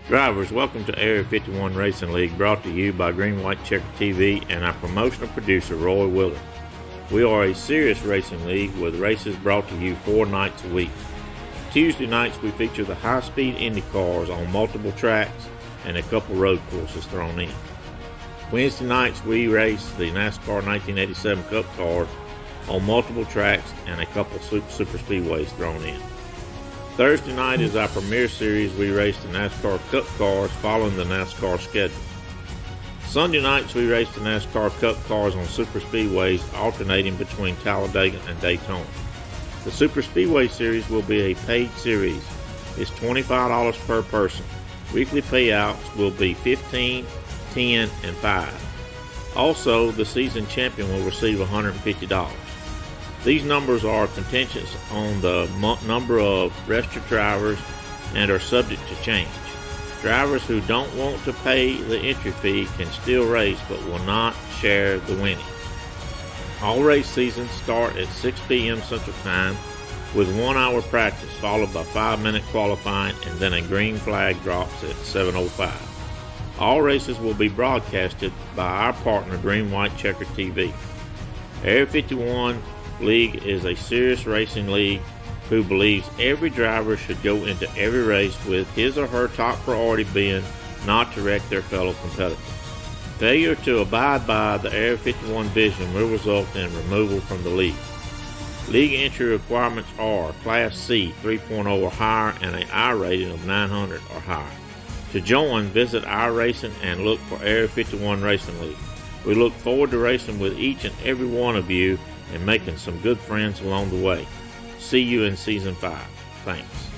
Drivers, welcome to Area 51 Racing League, brought to you by Green White Checker TV and our promotional producer, Roy Willard. We are a serious racing league with races brought to you 4 nights a week. Tuesday nights we feature the high-speed Indy cars on multiple tracks and a couple road courses thrown in. Wednesday nights we race the NASCAR 1987 Cup cars on multiple tracks and a couple super speedways thrown in. Thursday night is our premier series. We race the NASCAR Cup cars following the NASCAR schedule. Sunday nights we race the NASCAR Cup cars on super speedways, alternating between Talladega and Daytona. The Super Speedway Series will be a paid series. It's $25 per person. Weekly payouts will be $15, $10, and $5. Also, the season champion will receive $150. These numbers are contingent on the number of registered drivers and are subject to change. Drivers who don't want to pay the entry fee can still race but will not share the winnings. All race seasons start at 6 p.m. Central Time with 1 hour practice followed by 5-minute qualifying, and then a green flag drops at 7:05. All races will be broadcasted by our partner Green White Checker TV. Area 51 League is a serious racing league who believes every driver should go into every race with his or her top priority being not to wreck their fellow competitor. Failure to abide by the Area 51 vision will result in removal from the league. League entry requirements are Class C 3.0 or higher and an I rating of 900 or higher. To join, visit our racing and look for Area 51 Racing League. We look forward to racing with each and every one of you and making some good friends along the way. See you in Season 5. Thanks.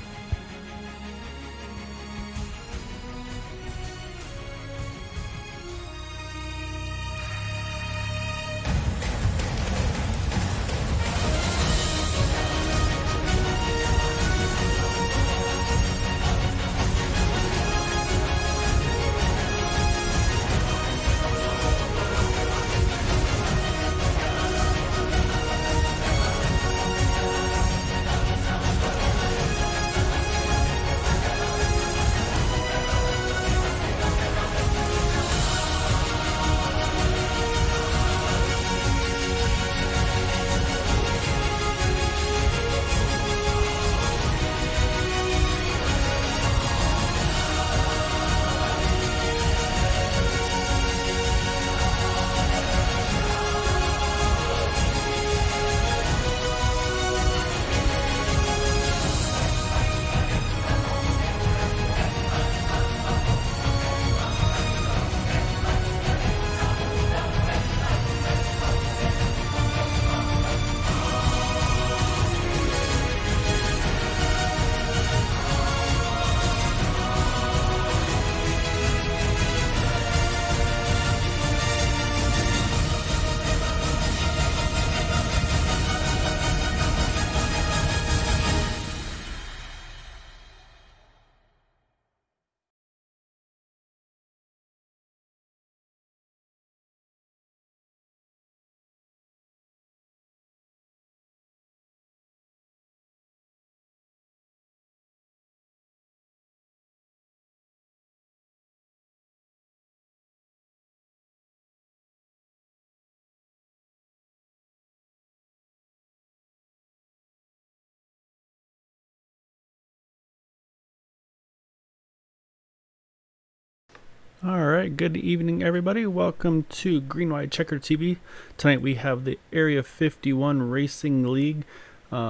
Alright, good evening everybody. Welcome to Green White Checker TV. Tonight we have the Area 51 Racing League. We're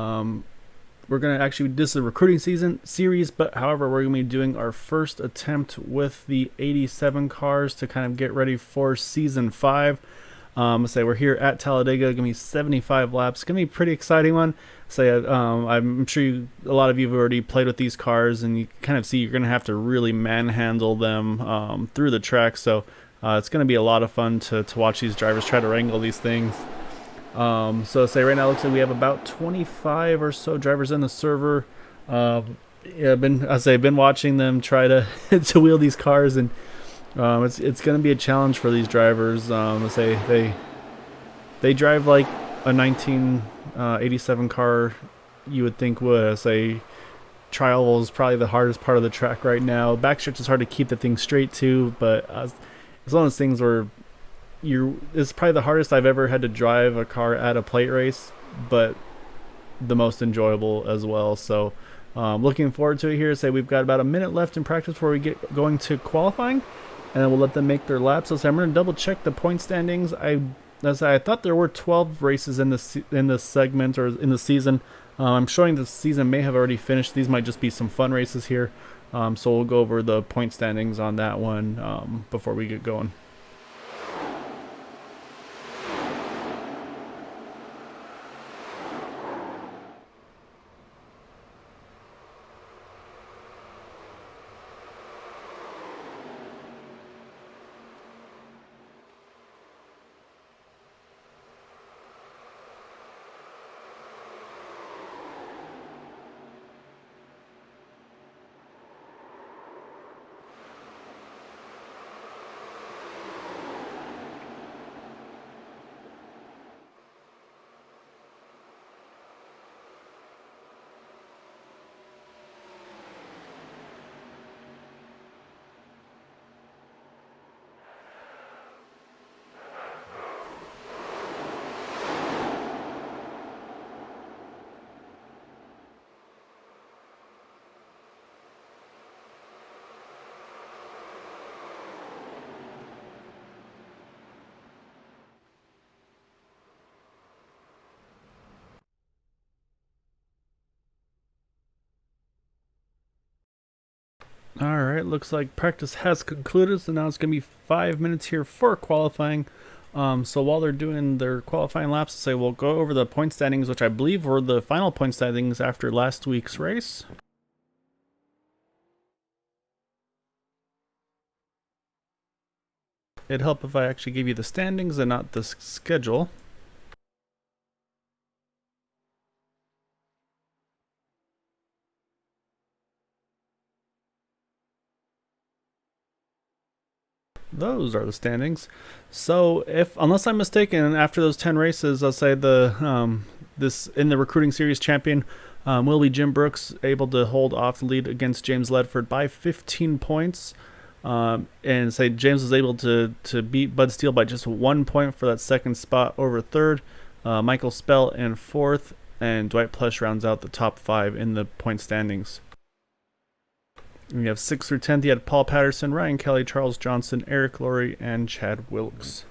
going to actually, this is a recruiting series, but however, we're going to be doing our first attempt with the 87 cars to kind of get ready for Season 5. Let's say we're here at Talladega, going to be 75 laps. It's going to be a pretty exciting one. I'm sure a lot of you have already played with these cars, and you kind of see you're going to have to really manhandle them through the track. So it's going to be a lot of fun to watch these drivers try to wrangle these things. So say right now it looks like we have about 25 or so drivers in the server. Yeah, I've been watching them try to to wheel these cars, and it's going to be a challenge for these drivers. Let's say they drive like a 1987 car. You would think would say trial is probably the hardest part of the track right now. Backstretch is hard to keep the thing straight too, but it's one of those things where it's probably the hardest I've ever had to drive a car at a plate race, but the most enjoyable as well. So looking forward to it here. Say we've got about a minute left in practice before we get going to qualifying, and then we'll let them make their laps. So I'm going to double check the point standings. I thought there were 12 races in this segment or in the season. I'm showing the season may have already finished. These might just be some fun races here. So we'll go over the point standings on that one before we get going. All right, looks like practice has concluded, so now it's going to be 5 minutes here for qualifying. So while they're doing their qualifying laps, say we'll go over the point standings, which I believe were the final point standings after last week's race. It'd help if I actually gave you the standings and not the schedule. Those are the standings. So, if unless I'm mistaken, after those 10 races, I'll say this in the recruiting series champion will be Jim Brooks, able to hold off the lead against James Ledford by 15 points. And say James was able to beat Bud Steele by just 1 point for that second spot over third. Michael Spell in fourth, and Dwight Plush rounds out the top 5 in the point standings. We have 6th through 10th. You had Paul Patterson, Ryan Kelly, Charles Johnson, Eric Laurie, and Chad Wilkes.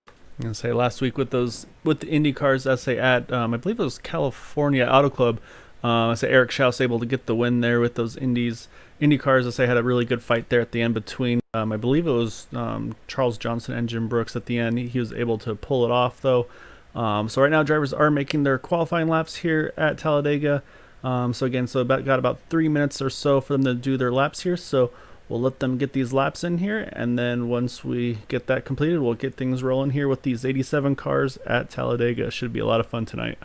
I'm gonna say last week with the Indy cars, I say at I believe it was California Auto Club. I say Eric Schaus able to get the win there with those Indy cars. I say had a really good fight there at the end between I believe it was Charles Johnson and Jim Brooks at the end. He was able to pull it off though. So right now drivers are making their qualifying laps here at Talladega. So got about 3 minutes or so for them to do their laps here. So we'll let them get these laps in here, and then once we get that completed, we'll get things rolling here with these 87 cars at Talladega. Should be a lot of fun tonight.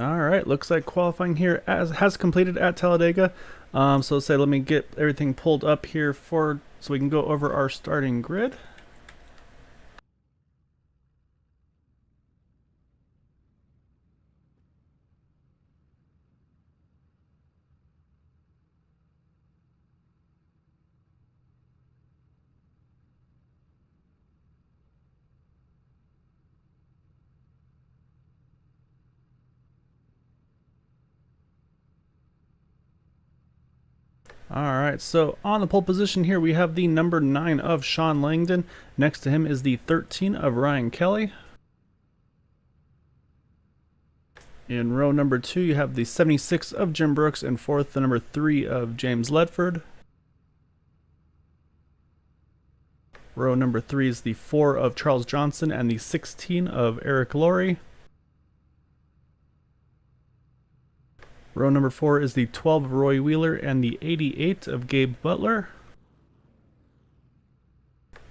All right, looks like qualifying here has completed at Talladega. So let's say let me get everything pulled up here so we can go over our starting grid. All right, so on the pole position here, we have the number 9 of Sean Langdon. Next to him is the 13 of Ryan Kelly. In row number 2, you have the 76 of Jim Brooks, and fourth, the number 3 of James Ledford. Row number 3 is the 4 of Charles Johnson and the 16 of Eric Laurie. Row number 4 is the 12 of Roy Wheeler and the 88 of Gabe Butler.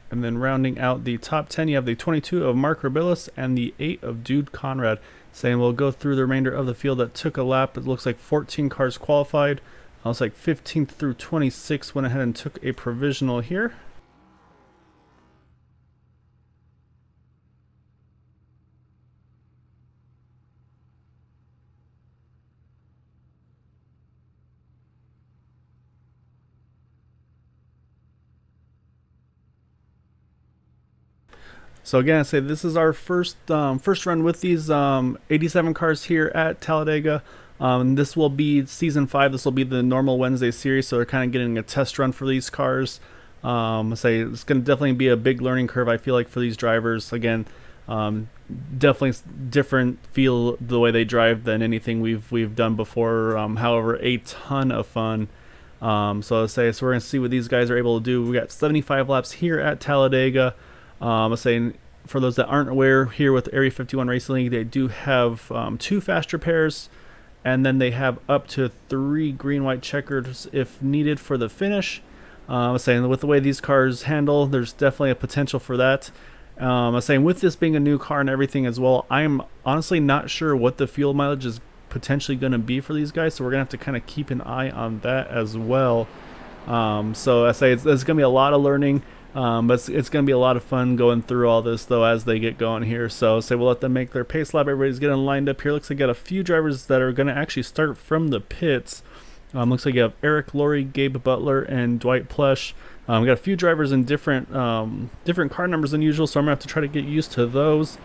And then rounding out the top 10, you have the 22 of Mark Rabillis and the 8 of Jude Conrad. Saying we'll go through the remainder of the field that took a lap. It looks like 14 cars qualified. Looks like 15th through 26 went ahead and took a provisional here. So again, I say this is our first run with these 87 cars here at Talladega. This will be season 5. This will be the normal Wednesday series, so they're kind of getting a test run for these cars. I say it's going to definitely be a big learning curve, I feel like, for these drivers. Again, definitely different feel the way they drive than anything we've done before. However, a ton of fun. So we're going to see what these guys are able to do. We got 75 laps here at Talladega. I'm saying for those that aren't aware, here with Area 51 Racing League, they do have 2 faster pairs, and then they have up to 3 green-white checkers if needed for the finish. I'm saying with the way these cars handle, there's definitely a potential for that. I'm saying with this being a new car and everything as well, I'm honestly not sure what the fuel mileage is potentially going to be for these guys, so we're going to have to kind of keep an eye on that as well. So I say it's going to be a lot of learning. But it's going to be a lot of fun going through all this, though, as they get going here. So we'll let them make their pace lap. Everybody's getting lined up here. Looks like we got a few drivers that are going to actually start from the pits. Looks like you have Eric Laurie, Gabe Butler, and Dwight Plush. We got a few drivers in different car numbers than usual, so I'm going to have to try to get used to those.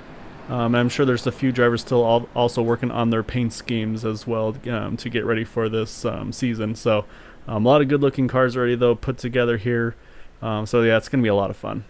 And I'm sure there's a few drivers still also working on their paint schemes as well to get ready for this season. So a lot of good-looking cars already, though, put together here. So yeah, it's going to be a lot of fun.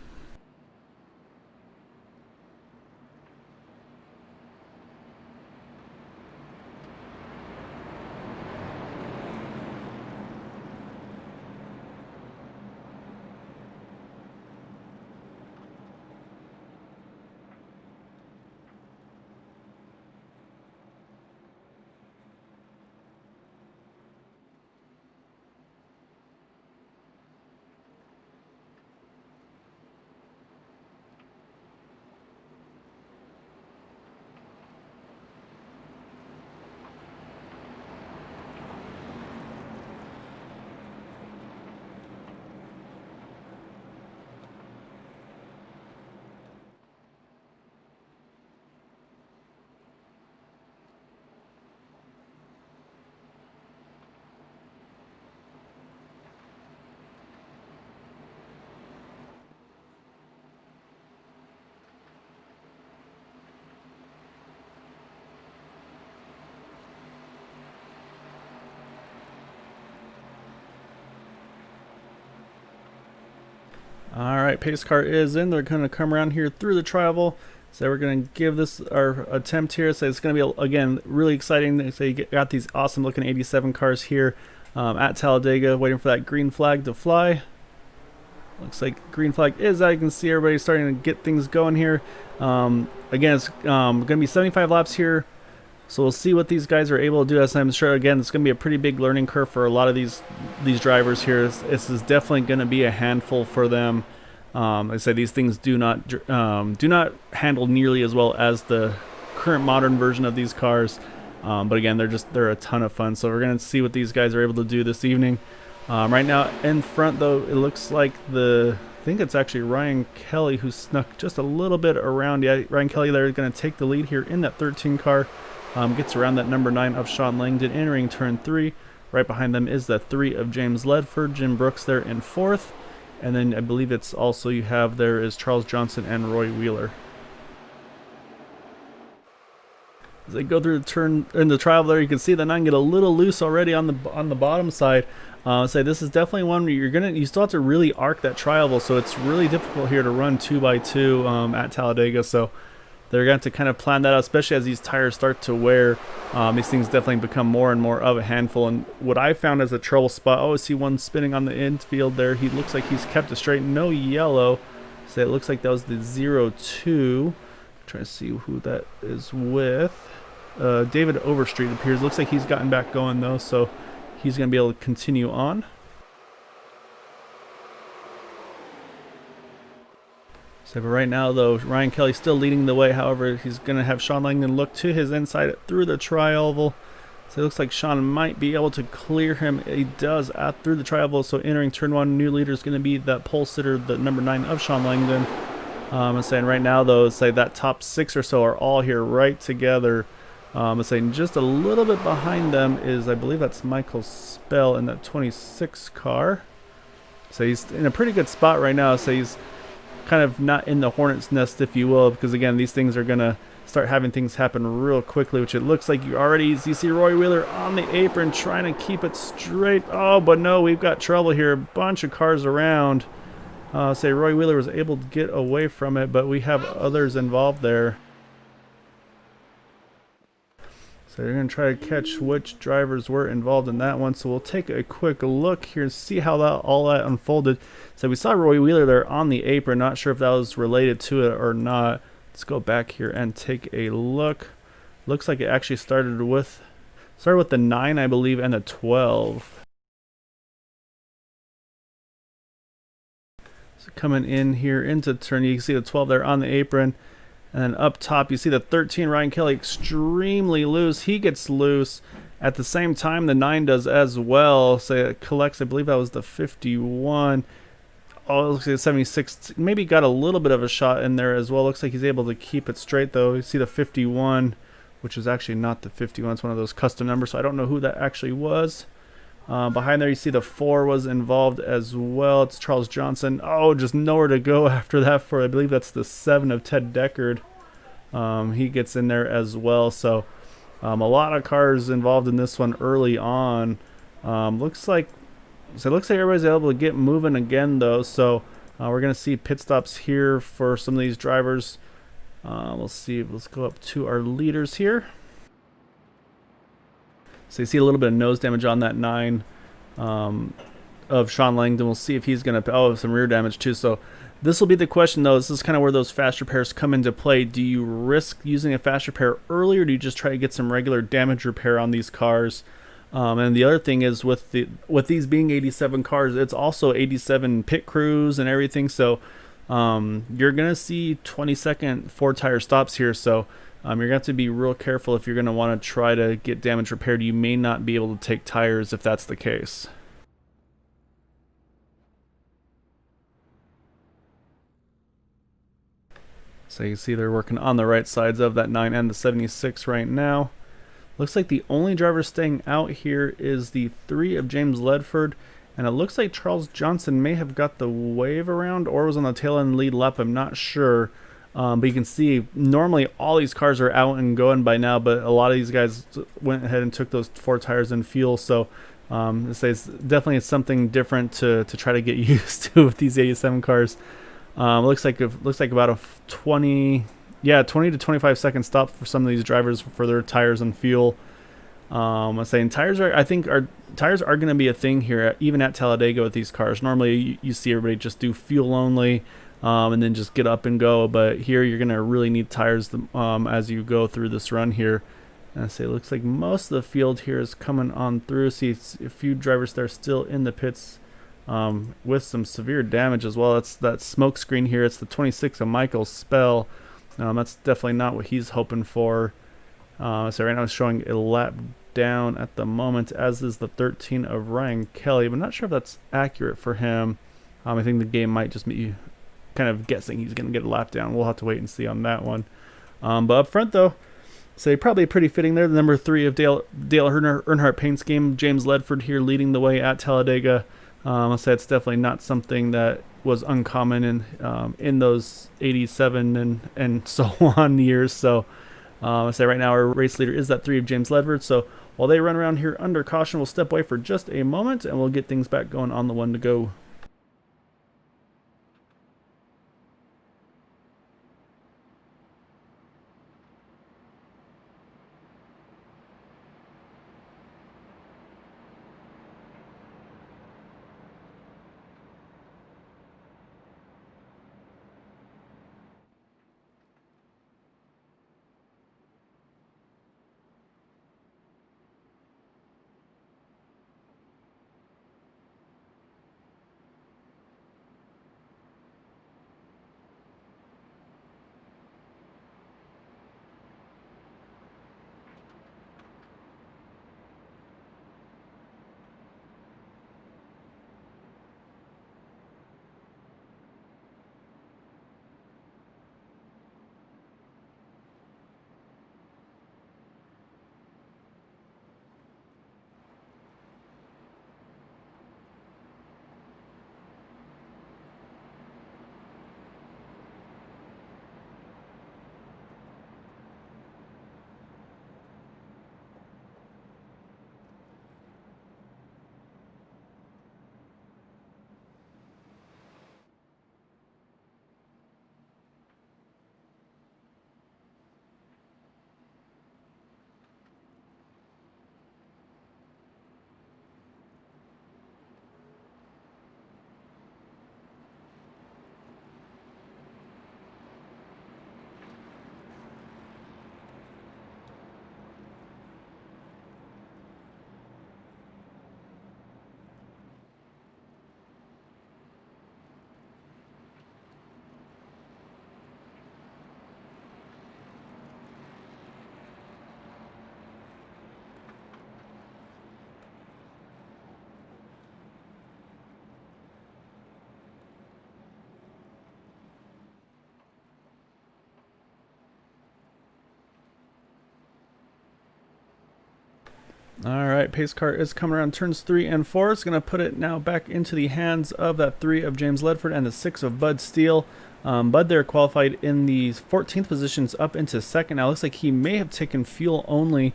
Alright, pace car is in. They're going to come around here through the travel. So we're going to give this our attempt here. So it's going to be, again, really exciting. So you got these awesome looking 87 cars here at Talladega, waiting for that green flag to fly. Looks like green flag is out. You can see everybody starting to get things going here. Again, it's going to be 75 laps here. So we'll see what these guys are able to do. As I'm sure, again, it's going to be a pretty big learning curve for a lot of these drivers here. This is definitely going to be a handful for them. Like I said, these things do not handle nearly as well as the current modern version of these cars. But again, they're a ton of fun. So we're gonna see what these guys are able to do this evening. Right now in front though, it looks like I think it's actually Ryan Kelly who snuck just a little bit around. Yeah, Ryan Kelly there is going to take the lead here in that 13 car. Gets around that number 9 of Sean Langdon entering turn 3. Right behind them is the 3 of James Ledford. Jim Brooks there in 4th. And then I believe it's also you have there is Charles Johnson and Roy Wheeler. As they go through the turn in the trial there, you can see the 9 get a little loose already on the bottom side. Say this is definitely one where you still have to really arc that tri-oval, so it's really difficult here to run 2x2 at Talladega. So they're going to kind of plan that out, especially as these tires start to wear. These things definitely become more and more of a handful. And what I found as a trouble spot, I see one spinning on the infield there. He looks like he's kept it straight, no yellow. So it looks like that was the 0-2. Trying to see who that is with. David Overstreet appears. Looks like he's gotten back going though, so he's going to be able to continue on. So but right now though, Ryan Kelly still leading the way. However, he's going to have Sean Langdon look to his inside through the tri-oval. So it looks like Sean might be able to clear him. He does through the tri-oval. So entering turn 1, new leader is going to be that pole sitter, the number 9 of Sean Langdon. I'm saying right now though, say that top 6 or so are all here right together. I'm saying just a little bit behind them is, I believe that's Michael Spell in that 26 car. So he's in a pretty good spot right now. So he's kind of not in the hornet's nest, if you will, because again, these things are going to start having things happen real quickly, which it looks like you see Roy Wheeler on the apron trying to keep it straight. Oh, but no, we've got trouble here. A bunch of cars around. Say Roy Wheeler was able to get away from it, but we have others involved there. So they're going to try to catch which drivers were involved in that one. So we'll take a quick look here and see how all that unfolded. So we saw Roy Wheeler there on the apron. Not sure if that was related to it or not. Let's go back here and take a look. Looks like it actually started with the 9, I believe, and the 12. So coming in here into turn, you can see the 12 there on the apron. And then up top, you see the 13, Ryan Kelly, extremely loose. He gets loose. At the same time, the 9 does as well. So it collects, I believe that was the 51. Oh, it looks like the 76. Maybe got a little bit of a shot in there as well. Looks like he's able to keep it straight, though. You see the 51, which is actually not the 51. It's one of those custom numbers, so I don't know who that actually was. Behind there, you see the 4 was involved as well. It's Charles Johnson. Oh, just nowhere to go after that for, I believe that's the 7 of Ted Deckard. He gets in there as well. So a lot of cars involved in this one early on. Looks like everybody's able to get moving again, though. So we're going to see pit stops here for some of these drivers. We'll see. Let's go up to our leaders here. So you see a little bit of nose damage on that 9 of Sean Langdon. We'll see if he's going to... Oh, some rear damage too. So this will be the question, though. This is kind of where those fast repairs come into play. Do you risk using a fast repair early, or do you just try to get some regular damage repair on these cars? And the other thing is with these being 87 cars, it's also 87 pit crews and everything. So you're going to see 20-second 4-tire stops here. So you're going to have to be real careful if you're going to want to try to get damage repaired. You may not be able to take tires if that's the case. So you can see they're working on the right sides of that 9 and the 76 right now. Looks like the only driver staying out here is the 3 of James Ledford. And it looks like Charles Johnson may have got the wave around or was on the tail end lead lap. I'm not sure. But you can see normally all these cars are out and going by now, but a lot of these guys went ahead and took those 4 tires and fuel. So it's definitely something different to try to get used to with these 87 cars. Looks like about a 20 to 25 second stop for some of these drivers for their tires and fuel. I'm saying tires are going to be a thing here, even at Talladega with these cars. Normally you see everybody just do fuel only. And then just get up and go. But here you're going to really need tires as you go through this run here. And I say it looks like most of the field here is coming on through. See a few drivers there still in the pits with some severe damage as well. That's that smoke screen here. It's the 26 of Michael Spell. That's definitely not what he's hoping for. So right now it's showing a lap down at the moment, as is the 13 of Ryan Kelly, but I'm not sure if that's accurate for him. I think the game might just be kind of guessing he's going to get a lap down. We'll have to wait and see on that one. But up front, though, so probably pretty fitting there. The number 3 of Dale Earnhardt Paint's game, James Ledford here leading the way at Talladega. I'll say it's definitely not something that was uncommon in those 87 and so on years. So I'll say right now our race leader is that 3 of James Ledford. So while they run around here under caution, we'll step away for just a moment and we'll get things back going on the one to go. All right, pace car is coming around turns 3 and 4. It's going to put it now back into the hands of that 3 of James Ledford and the 6 of Bud Steele. Bud there qualified in the 14th positions up into 2nd. Now it looks like he may have taken fuel only.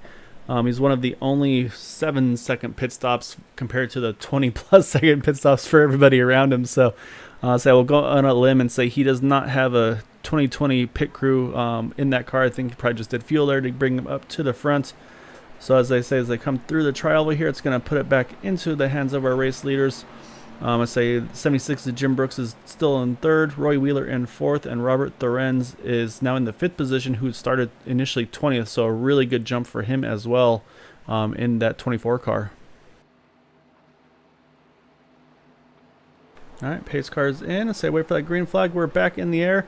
He's one of the only 7-second pit stops compared to the 20-plus second pit stops for everybody around him. So I will go on a limb and say he does not have a 2020 pit crew in that car. I think he probably just did fuel there to bring him up to the front. So as I say, as they come through the trial over here, it's going to put it back into the hands of our race leaders. I say 76 of Jim Brooks is still in 3rd, Roy Wheeler in 4th, and Robert Thorenz is now in the 5th position, who started initially 20th. So a really good jump for him as well in that 24 car. All right, pace car's in. I say wait for that green flag. We're back in the air.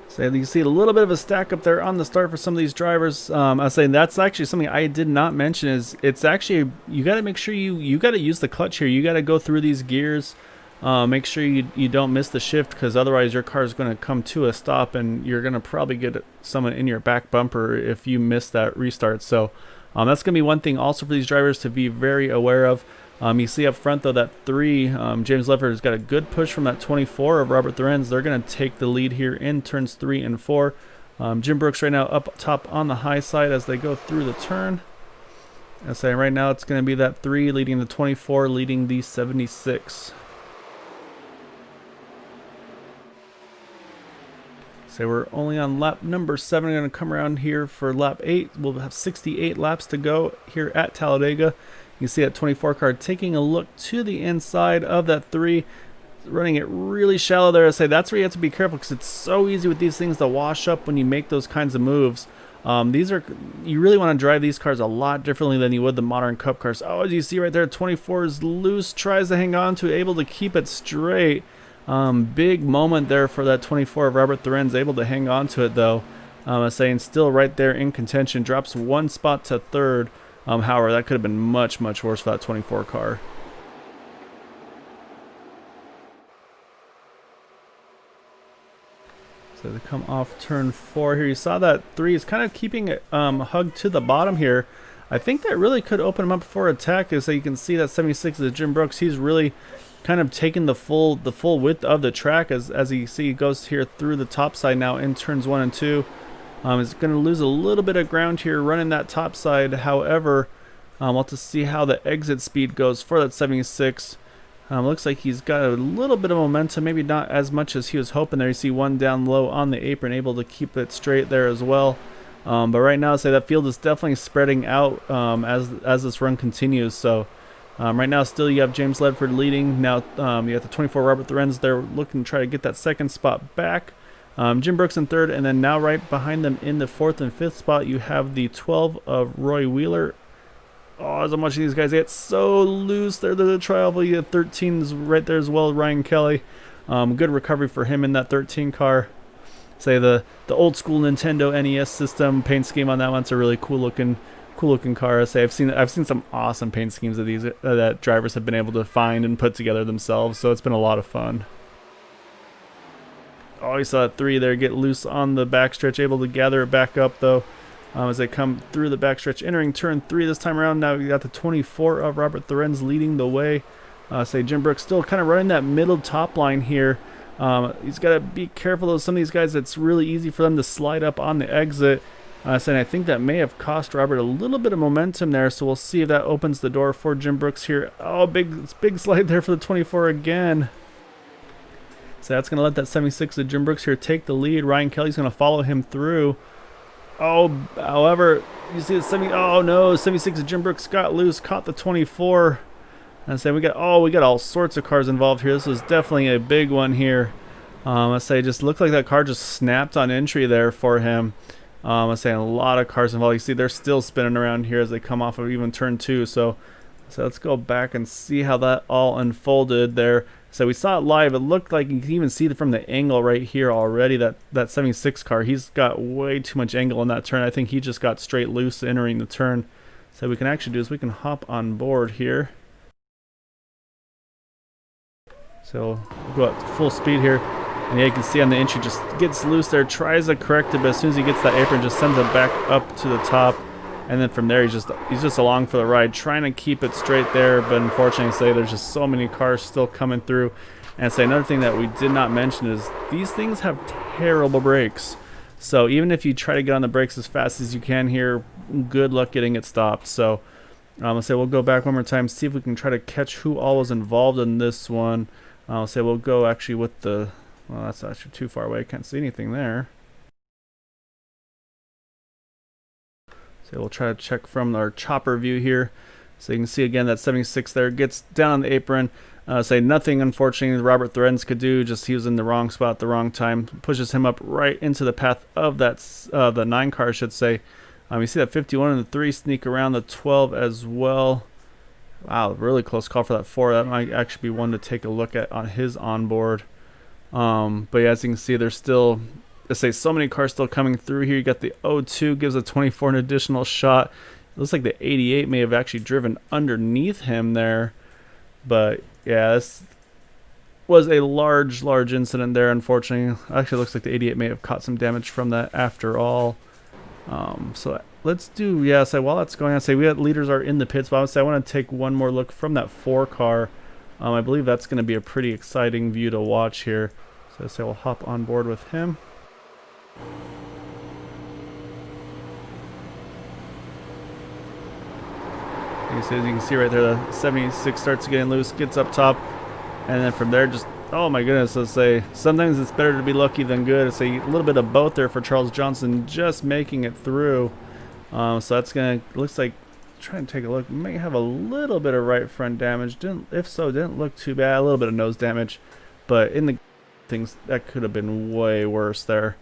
So you see a little bit of a stack up there on the start for some of these drivers. I was saying that's actually something I did not mention. Is it's actually, you got to make sure you got to use the clutch here. You got to go through these gears. Make sure you don't miss the shift, because otherwise your car is going to come to a stop and you're going to probably get someone in your back bumper if you miss that restart. So that's going to be one thing also for these drivers to be very aware of. You see up front, though, that 3, James Ledford has got a good push from that 24 of Robert Thorenz. They're going to take the lead here in turns 3 and 4. Jim Brooks right now up top on the high side as they go through the turn. I say right now it's going to be that 3 leading the 24, leading the 76. So we're only on lap number 7. We're going to come around here for lap 8. We'll have 68 laps to go here at Talladega. You see that 24 car taking a look to the inside of that 3, running it really shallow there. I say that's where you have to be careful, because it's so easy with these things to wash up when you make those kinds of moves. You really want to drive these cars a lot differently than you would the modern Cup cars. Oh, as you see right there, 24 is loose, tries to hang on to it, able to keep it straight. Big moment there for that 24 of Robert Thorenz, able to hang on to it though. Saying still right there in contention, drops one spot to third. However, that could have been much, much worse for that 24 car. So they come off turn 4 here. You saw that 3 is kind of keeping it hugged to the bottom here. I think that really could open him up for attack. So you can see that 76 is Jim Brooks. He's really kind of taking the full width of the track as you see he goes here through the top side now in turns 1 and 2. He's going to lose a little bit of ground here running that top side. However, we'll have to see how the exit speed goes for that 76. Looks like he's got a little bit of momentum, maybe not as much as he was hoping there. You see one down low on the apron, able to keep it straight there as well. But right now, say that field is definitely spreading out as this run continues. So right now, still you have James Ledford leading. Now you have the 24 Robert Lorenz there looking to try to get that second spot back. Jim Brooks in third, and then now right behind them in the 4th and 5th spot, you have the 12 of Roy Wheeler. Oh, as I'm watching these guys, they get so loose there. The trial, you have 13s right there as well. Ryan Kelly, good recovery for him in that 13 car. Say the old school Nintendo NES system paint scheme on that one. It's a really cool looking car. I say I've seen some awesome paint schemes of these that drivers have been able to find and put together themselves. So it's been a lot of fun. Oh, you saw that 3 there get loose on the backstretch, able to gather it back up though. As they come through the backstretch, entering turn 3 this time around. Now you got the 24 of Robert Lorenz leading the way. Say Jim Brooks still kind of running that middle top line here. He's got to be careful of some of these guys. It's really easy for them to slide up on the exit. So I think that may have cost Robert a little bit of momentum there. So we'll see if that opens the door for Jim Brooks here. Oh, big slide there for the 24 again. So that's going to let that 76 of Jim Brooks here take the lead. Ryan Kelly's going to follow him through. Oh, however, you see the 76 of Jim Brooks got loose, caught the 24. And say we got all sorts of cars involved here. This was definitely a big one here. I say just looked like that car just snapped on entry there for him. I say a lot of cars involved. You see they're still spinning around here as they come off of even turn 2. So let's go back and see how that all unfolded there. So we saw it live. It looked like you can even see it from the angle right here already. That 76 car, he's got way too much angle in that turn. I think he just got straight loose entering the turn. So what we can actually do is we can hop on board here. So we'll go up to full speed here. And yeah, you can see on the entry just gets loose there, tries to correct it, but as soon as he gets that apron, just sends it back up to the top. And then from there, he's just along for the ride, trying to keep it straight there. But unfortunately, say there's just so many cars still coming through. And say another thing that we did not mention is these things have terrible brakes. So even if you try to get on the brakes as fast as you can here, good luck getting it stopped. So I'll say we'll go back one more time, see if we can try to catch who all was involved in this one. I'll say we'll go actually with the, well, that's actually too far away. I can't see anything there. So we'll try to check from our chopper view here. So you can see again that 76 there gets down on the apron. Say nothing, unfortunately, Robert Lorenz could do. Just he was in the wrong spot at the wrong time. Pushes him up right into the path of that the 9 car, I should say. You see that 51 and the 3 sneak around the 12 as well. Wow, really close call for that 4. That might actually be one to take a look at on his onboard. But yeah, as you can see, there's still, let's say, so many cars still coming through here. You got the 02 gives a 24 an additional shot. It looks like the 88 may have actually driven underneath him there. But yeah, this was a large incident there, unfortunately. Actually, it looks like the 88 may have caught some damage from that after all. So let's do, yeah, so while that's going on, say we got leaders are in the pits, but I would say I want to take one more look from that 4 car. I believe that's going to be a pretty exciting view to watch here. So I say we'll hop on board with him. As you can see right there, the 76 starts getting loose, gets up top, and then from there just, oh my goodness, let's say sometimes it's better to be lucky than good. Let's say a little bit of both there for Charles Johnson, just making it through. So that's gonna, looks like, try and take a look, may have a little bit of right front damage. Didn't look too bad. A little bit of nose damage, but in the things that could have been way worse there.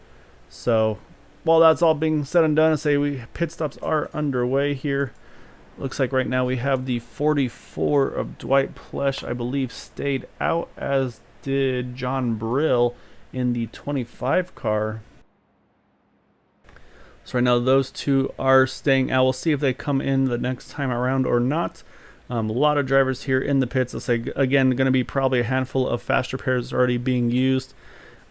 So while that's all being said and done, I say pit stops are underway here. Looks like right now we have the 44 of Dwight Plesh, I believe, stayed out, as did John Brill in the 25 car. So right now those two are staying out. We'll see if they come in the next time around or not. A lot of drivers here in the pits. Let's say, again, going to be probably a handful of fast repairs already being used.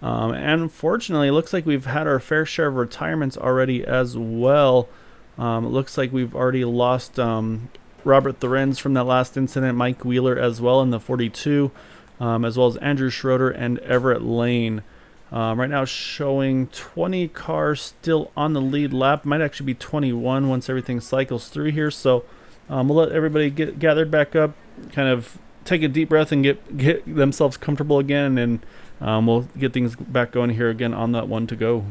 And unfortunately, it looks like we've had our fair share of retirements already as well. It looks like we've already lost Robert Thorenz from that last incident, Mike Wheeler as well in the 42, as well as Andrew Schroeder and Everett Lane. Right now showing 20 cars still on the lead lap. Might actually be 21 once everything cycles through here. So we'll let everybody get gathered back up, kind of take a deep breath and get themselves comfortable again, and we'll get things back going here again on that one to go.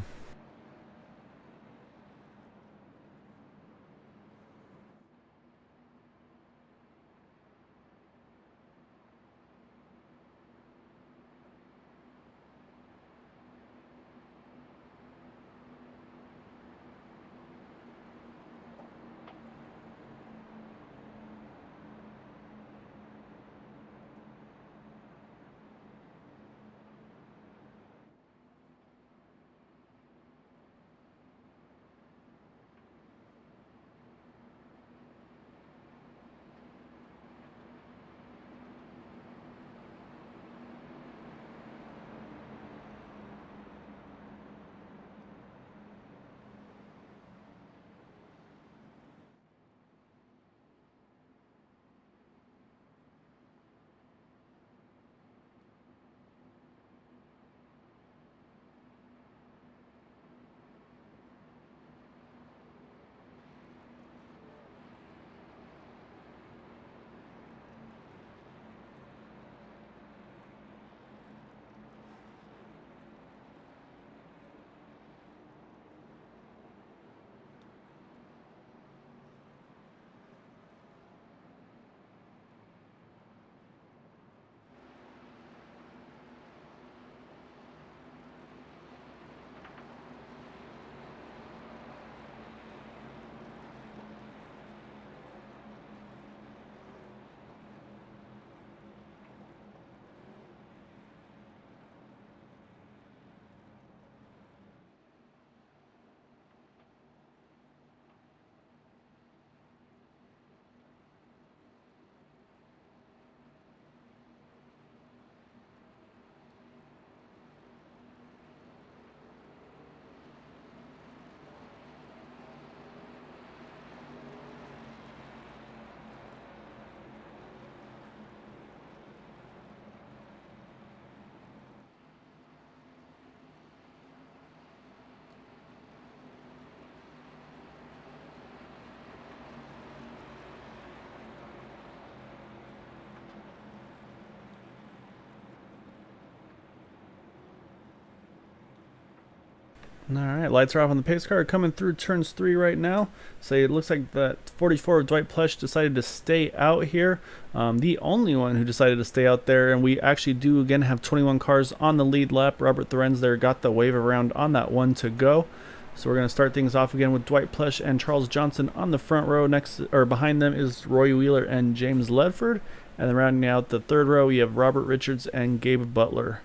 All right, lights are off on the pace car, coming through turns 3 right now. So it looks like that 44 of Dwight Plush decided to stay out here. The only one who decided to stay out there, and we actually do again have 21 cars on the lead lap. Robert Thorenz there got the wave around on that one to go. So we're going to start things off again with Dwight Plush and Charles Johnson on the front row. Next, or behind them, is Roy Wheeler and James Ledford. And then rounding out the third row, we have Robert Richards and Gabe Butler.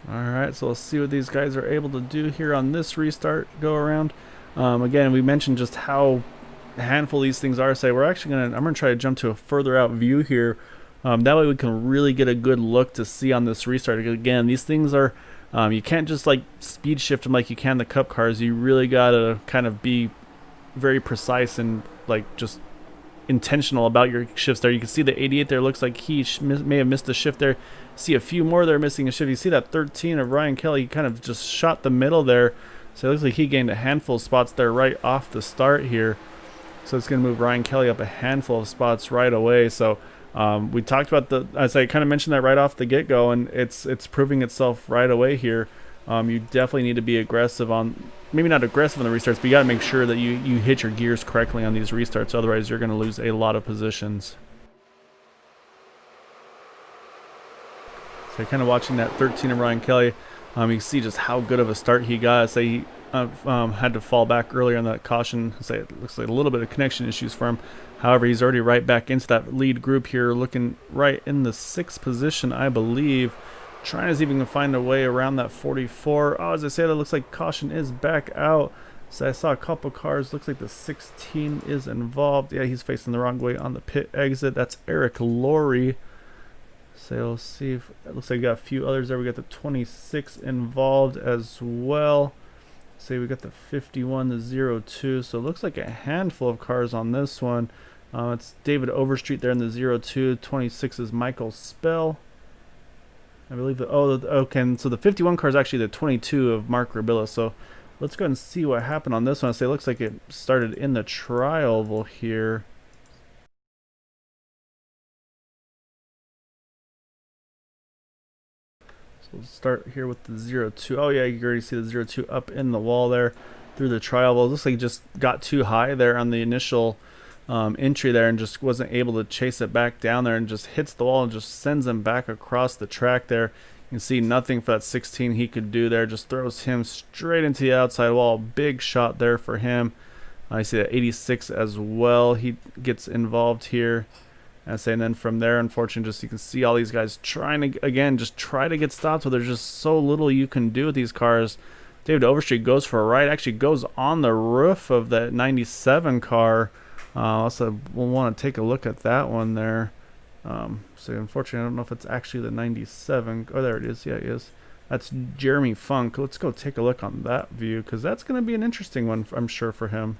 Alright, so let's see what these guys are able to do here on this restart go around. Again, we mentioned just how handful these things are. So I'm gonna try to jump to a further out view here. That way we can really get a good look to see on this restart. Again, these things are, you can't just like speed shift them like you can the Cup cars. You really gotta kind of be very precise and like just intentional about your shifts there. You can see the 88 there, looks like he may have missed a shift there. See a few more there missing a shift. You see that 13 of Ryan Kelly, he kind of just shot the middle there. So it looks like he gained a handful of spots there right off the start here. So it's going to move Ryan Kelly up a handful of spots right away. So we talked about as I kind of mentioned that right off the get-go, and it's proving itself right away here. You definitely need to be aggressive on, maybe not aggressive on the restarts, but you got to make sure that you hit your gears correctly on these restarts. Otherwise, you're going to lose a lot of positions. So you're kind of watching that 13 of Ryan Kelly. You can see just how good of a start he got. So had to fall back earlier on that caution. Say it looks like a little bit of connection issues for him. However, he's already right back into that lead group here, looking right in the 6th position, I believe. Trying to see if he can find a way around that 44. Oh, as I said, it looks like caution is back out. So I saw a couple cars. Looks like the 16 is involved. Yeah, he's facing the wrong way on the pit exit. That's Eric Laurie. So we'll see if it looks like we got a few others there. We got the 26 involved as well. Say we got the 51, the 02. So it looks like a handful of cars on this one. It's David Overstreet there in the 02. 26 is Michael Spell. I believe that. Oh, okay. And so the 51 car is actually the 22 of Mark Rabilla. So let's go ahead and see what happened on this one. So it looks like it started in the tri-oval here. So we'll start here with the 02. Oh yeah, you can already see the 02 up in the wall there through the tri-oval. It looks like it just got too high there on the initial entry there and just wasn't able to chase it back down there, and just hits the wall and just sends him back across the track there. You can see nothing for that 16 he could do there. Just throws him straight into the outside wall. Big shot there for him. I see that 86 as well. He gets involved here. And then from there, unfortunately, just you can see all these guys trying to, again, just try to get stopped. So there's just so little you can do with these cars. David Overstreet goes for a ride. Actually goes on the roof of that 97 car. Also, we'll want to take a look at that one there. So unfortunately, I don't know if it's actually the 97. Oh, there it is. Yeah, it is. That's Jeremy Funk. Let's go take a look on that view, because that's going to be an interesting one, I'm sure, for him.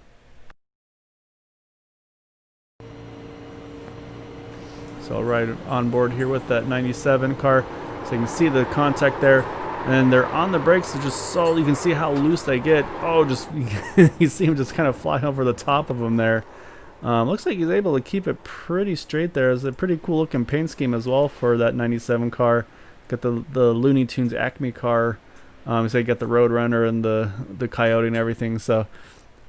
So right on board here with that 97 car. So you can see the contact there. And they're on the brakes, so just so you can see how loose they get. Oh, just you see him just kind of fly over the top of them there. Looks like he's able to keep it pretty straight there. It's a pretty cool looking paint scheme as well for that 97 car. Got the Looney Tunes Acme car. So you got the Roadrunner and the Coyote and everything. So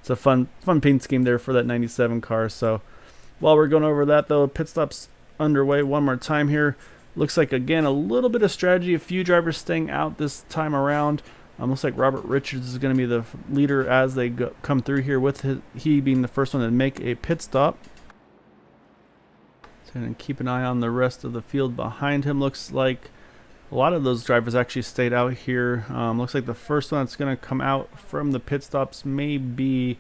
it's a fun paint scheme there for that 97 car. So while we're going over that though, pit stops underway one more time here. Looks like, again, a little bit of strategy. A few drivers staying out this time around. Looks like Robert Richards is going to be the leader as they come through here, with he being the first one to make a pit stop. So going to keep an eye on the rest of the field behind him. Looks like a lot of those drivers actually stayed out here. Looks like the first one that's going to come out from the pit stops may be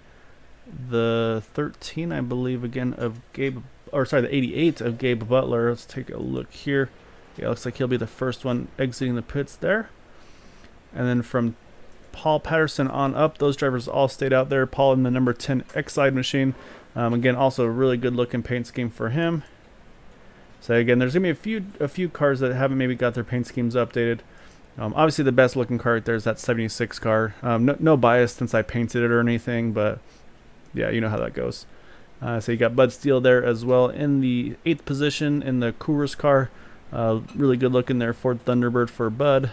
the 13, I believe, again, of Gabe, or sorry, the 88 of Gabe Butler. Let's take a look here. Yeah, looks like he'll be the first one exiting the pits there. And then from Paul Patterson on up, those drivers all stayed out there. Paul in the number 10 X-Side machine. Again, also a really good looking paint scheme for him. So again, there's gonna be a few cars that haven't maybe got their paint schemes updated. Obviously the best looking car right there is that 76 car. No bias since I painted it or anything, but yeah, you know how that goes. So you got Bud Steele there as well in the 8th position in the Coors car. Really good looking there, Ford Thunderbird for Bud.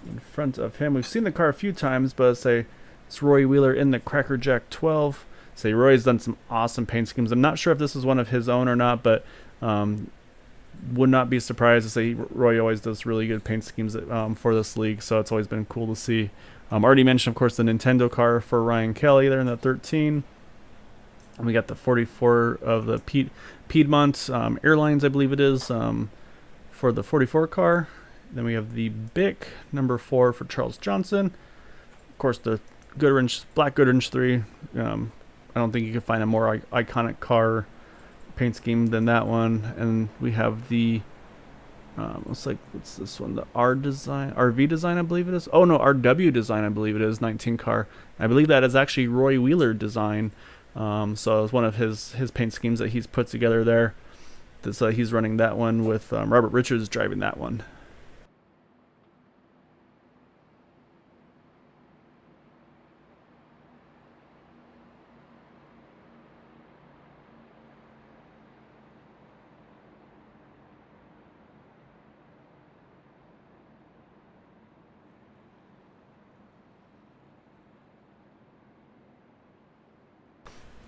In front of him, we've seen the car a few times, but it's Roy Wheeler in the Cracker Jack 12. Roy's done some awesome paint schemes. I'm not sure if this is one of his own or not, but would not be surprised to say Roy always does really good paint schemes for this league, so it's always been cool to see. Already mentioned, of course, the Nintendo car for Ryan Kelly there in the 13. And we got the 44 of the Piedmont Airlines, I believe it is, for the 44 car. Then we have the Bic number 4 for Charles Johnson. Of course, the Goodwrench, Black Goodwrench 3. I don't think you can find a more iconic car paint scheme than that one. And we have the looks like, what's this one? The RV design, I believe it is. Oh no, RW design, I believe it is. 19 car. I believe that is actually Roy Wheeler design. So it's one of his paint schemes that he's put together there. So he's running that one with Robert Richards driving that one.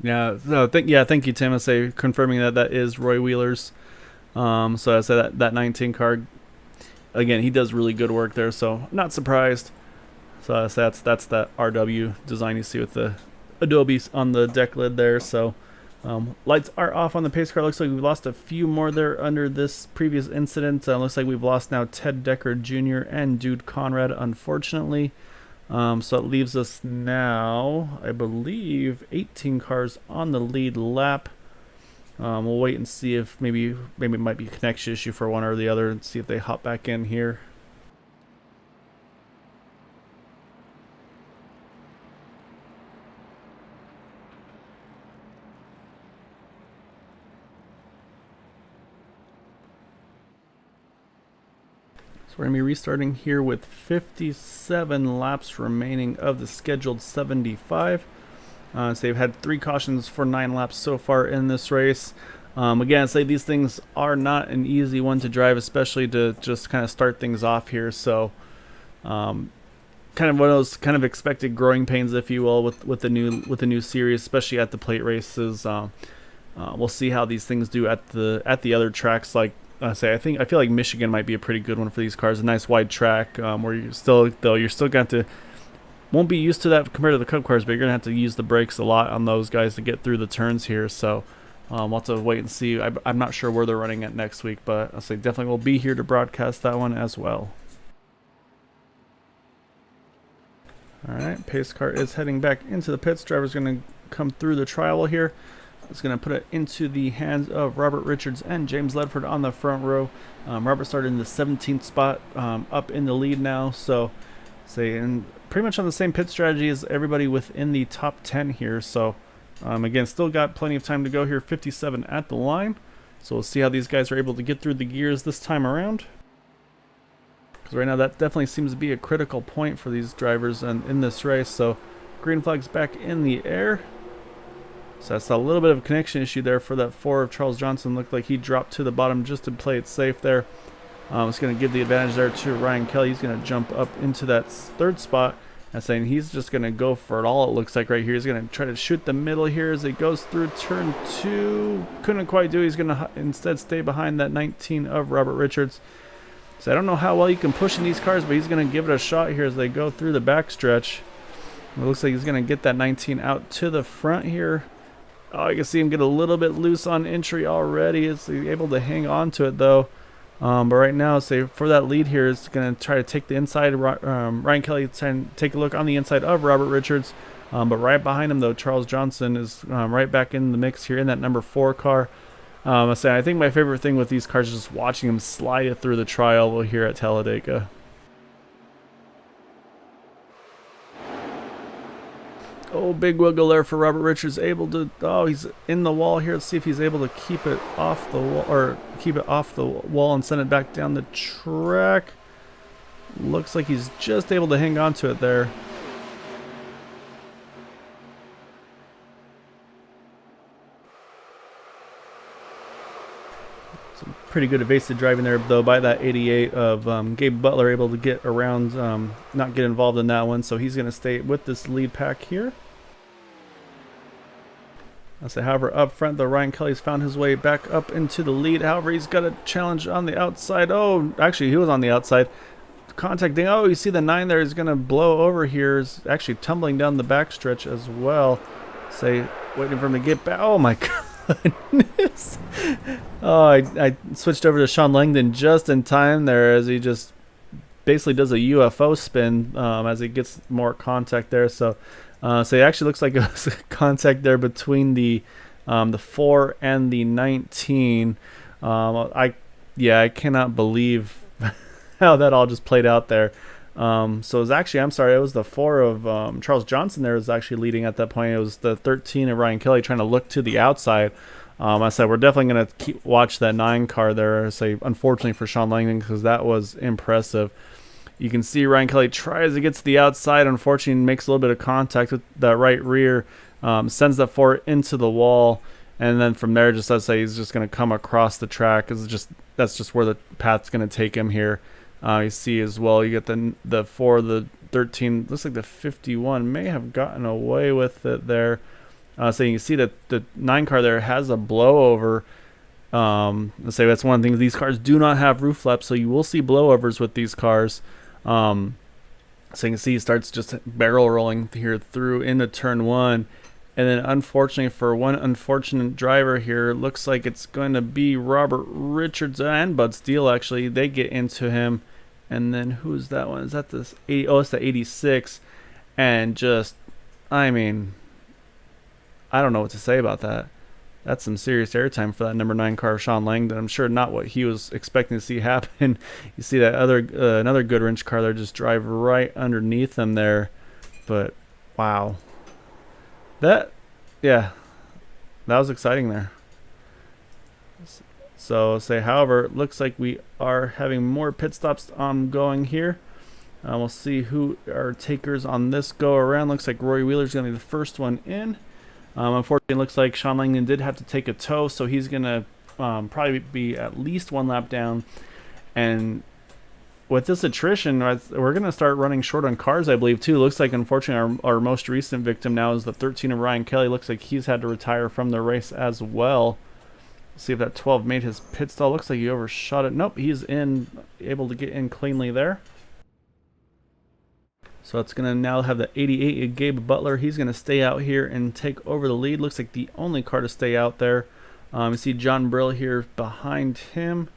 Yeah, so thank you, Tim. I say confirming that is Roy Wheeler's. So I said that 19 card. Again, he does really good work there, so not surprised. So that's that RW design you see with the Adobe on the deck lid there. So lights are off on the pace car. Looks like we lost a few more there under this previous incident. Looks like we've lost now Ted Decker Jr. and Dude Conrad, unfortunately. So it leaves us now, I believe, 18 cars on the lead lap. We'll wait and see if maybe it might be a connection issue for one or the other, and see if they hop back in here. So we're going to be restarting here with 57 laps remaining of the scheduled 75. So they've had 3 cautions for 9 laps so far in this race. Again, say these things are not an easy one to drive, especially to just kind of start things off here. So kind of one of those kind of expected growing pains, if you will, with the new series, especially at the plate races. We'll see how these things do at the other tracks. Like I feel like Michigan might be a pretty good one for these cars. A nice wide track where you're still going to won't be used to that compared to the Cup cars, but you're gonna have to use the brakes a lot on those guys to get through the turns here. So we'll have to wait and see. I'm not sure where they're running at next week, but I'll say definitely we'll be here to broadcast that one as well. All right, pace car is heading back into the pits. Driver's gonna come through the trial here. It's going to put it into the hands of Robert Richards and James Ledford on the front row. Robert started in the 17th spot, up in the lead now. So, and pretty much on the same pit strategy as everybody within the top 10 here. So, again, still got plenty of time to go here. 57 at the line. So we'll see how these guys are able to get through the gears this time around. Because right now that definitely seems to be a critical point for these drivers in this race. So, green flag's back in the air. So that's a little bit of a connection issue there for that 4 of Charles Johnson. Looked like he dropped to the bottom just to play it safe there. It's going to give the advantage there to Ryan Kelly. He's going to jump up into that 3rd spot. And saying he's just going to go for it all, it looks like right here. He's going to try to shoot the middle here as he goes through turn 2. Couldn't quite do it. He's going to instead stay behind that 19 of Robert Richards. So I don't know how well you can push in these cars, but he's going to give it a shot here as they go through the backstretch. It looks like he's going to get that 19 out to the front here. Oh, you can see him get a little bit loose on entry already. Is he able to hang on to it though? But right now, for that lead here, is going to try to take the inside. Ryan Kelly trying to take a look on the inside of Robert Richards. But right behind him though, Charles Johnson is right back in the mix here in that number 4 car. I think my favorite thing with these cars is just watching him slide it through the trial here at Talladega. Oh, big wiggle there for Robert Richards. Able to, he's in the wall here. Let's see if he's able to keep it off the wall, or keep it off the wall and send it back down the track. Looks like he's just able to hang on to it there. Some pretty good evasive driving there, though, by that 88 of Gabe Butler, able to get around, not get involved in that one. So he's going to stay with this lead pack here. However, up front, though, Ryan Kelly's found his way back up into the lead. However, he's got a challenge on the outside. Oh, actually, he was on the outside. Contact ding. Oh, you see the 9 there is going to blow over here. Is actually tumbling down the backstretch as well. Waiting for him to get back. Oh, my goodness. Oh, I switched over to Sean Langdon just in time there as he just basically does a UFO spin as he gets more contact there. So it actually looks like it was a contact there between the 4 and the 19. I cannot believe how that all just played out there. So it was actually, it was the 4 of Charles Johnson there was actually leading at that point. It was the 13 of Ryan Kelly trying to look to the outside. We're definitely going to watch that 9 car there. Unfortunately for Sean Langdon, because that was impressive. You can see Ryan Kelly tries to get to the outside. Unfortunately, makes a little bit of contact with that right rear, sends that 4 into the wall, and then from there, he's just going to come across the track. That's just where the path's going to take him here. You see as well, you get the 4, the 13. Looks like the 51 may have gotten away with it there. So you can see that the 9 car there has a blowover. That's one of the things. These cars do not have roof flaps, so you will see blowovers with these cars. So you can see he starts just barrel rolling here through into turn one. And then unfortunately for one unfortunate driver here, looks like it's going to be Robert Richards and Bud Steele actually. They get into him. And then who's that one? Is that this 80? Oh, it's the 86. And just, I mean, I don't know what to say about that. That's some serious airtime for that number 9 car, Sean Langdon. I'm sure not what he was expecting to see happen. You see that other another Goodwrench car there just drive right underneath him there. But wow, that was exciting there. So however, it looks like we are having more pit stops ongoing here. We'll see who are takers on this go around. Looks like Rory Wheeler's going to be the first one in. Unfortunately, it looks like Sean Langdon did have to take a tow, so he's going to probably be at least one lap down. And with this attrition, we're going to start running short on cars, I believe, too. Looks like, unfortunately, our most recent victim now is the 13 of Ryan Kelly. Looks like he's had to retire from the race as well. See if that 12 made his pit stall. Looks like he overshot it. Nope, he's able to get in cleanly there. So it's going to now have the 88 Gabe Butler. He's going to stay out here and take over the lead. Looks like the only car to stay out there. You see John Brill here behind him.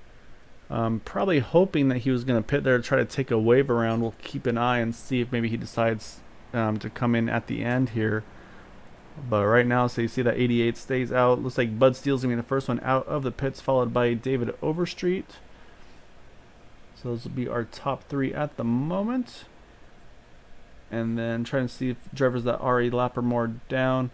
Probably hoping that he was going to pit there to try to take a wave around. We'll keep an eye and see if maybe he decides to come in at the end here. But right now, so you see that 88 stays out. Looks like Bud Steele's going to be the first one out of the pits, followed by David Overstreet. So those will be our top 3 at the moment. And then trying to see if drivers that are a lap or more down.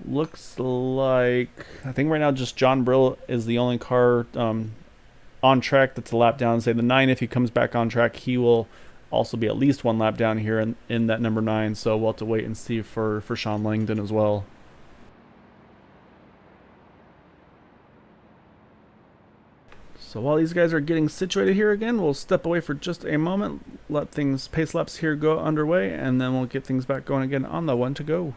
Looks like, I think right now just John Brill is the only car on track that's a lap down. Say the 9, if he comes back on track, he will also be at least one lap down here in that number 9. So we'll have to wait and see for Sean Langdon as well. So while these guys are getting situated here again, we'll step away for just a moment, let things, pace laps here go underway, and then we'll get things back going again on the one to go.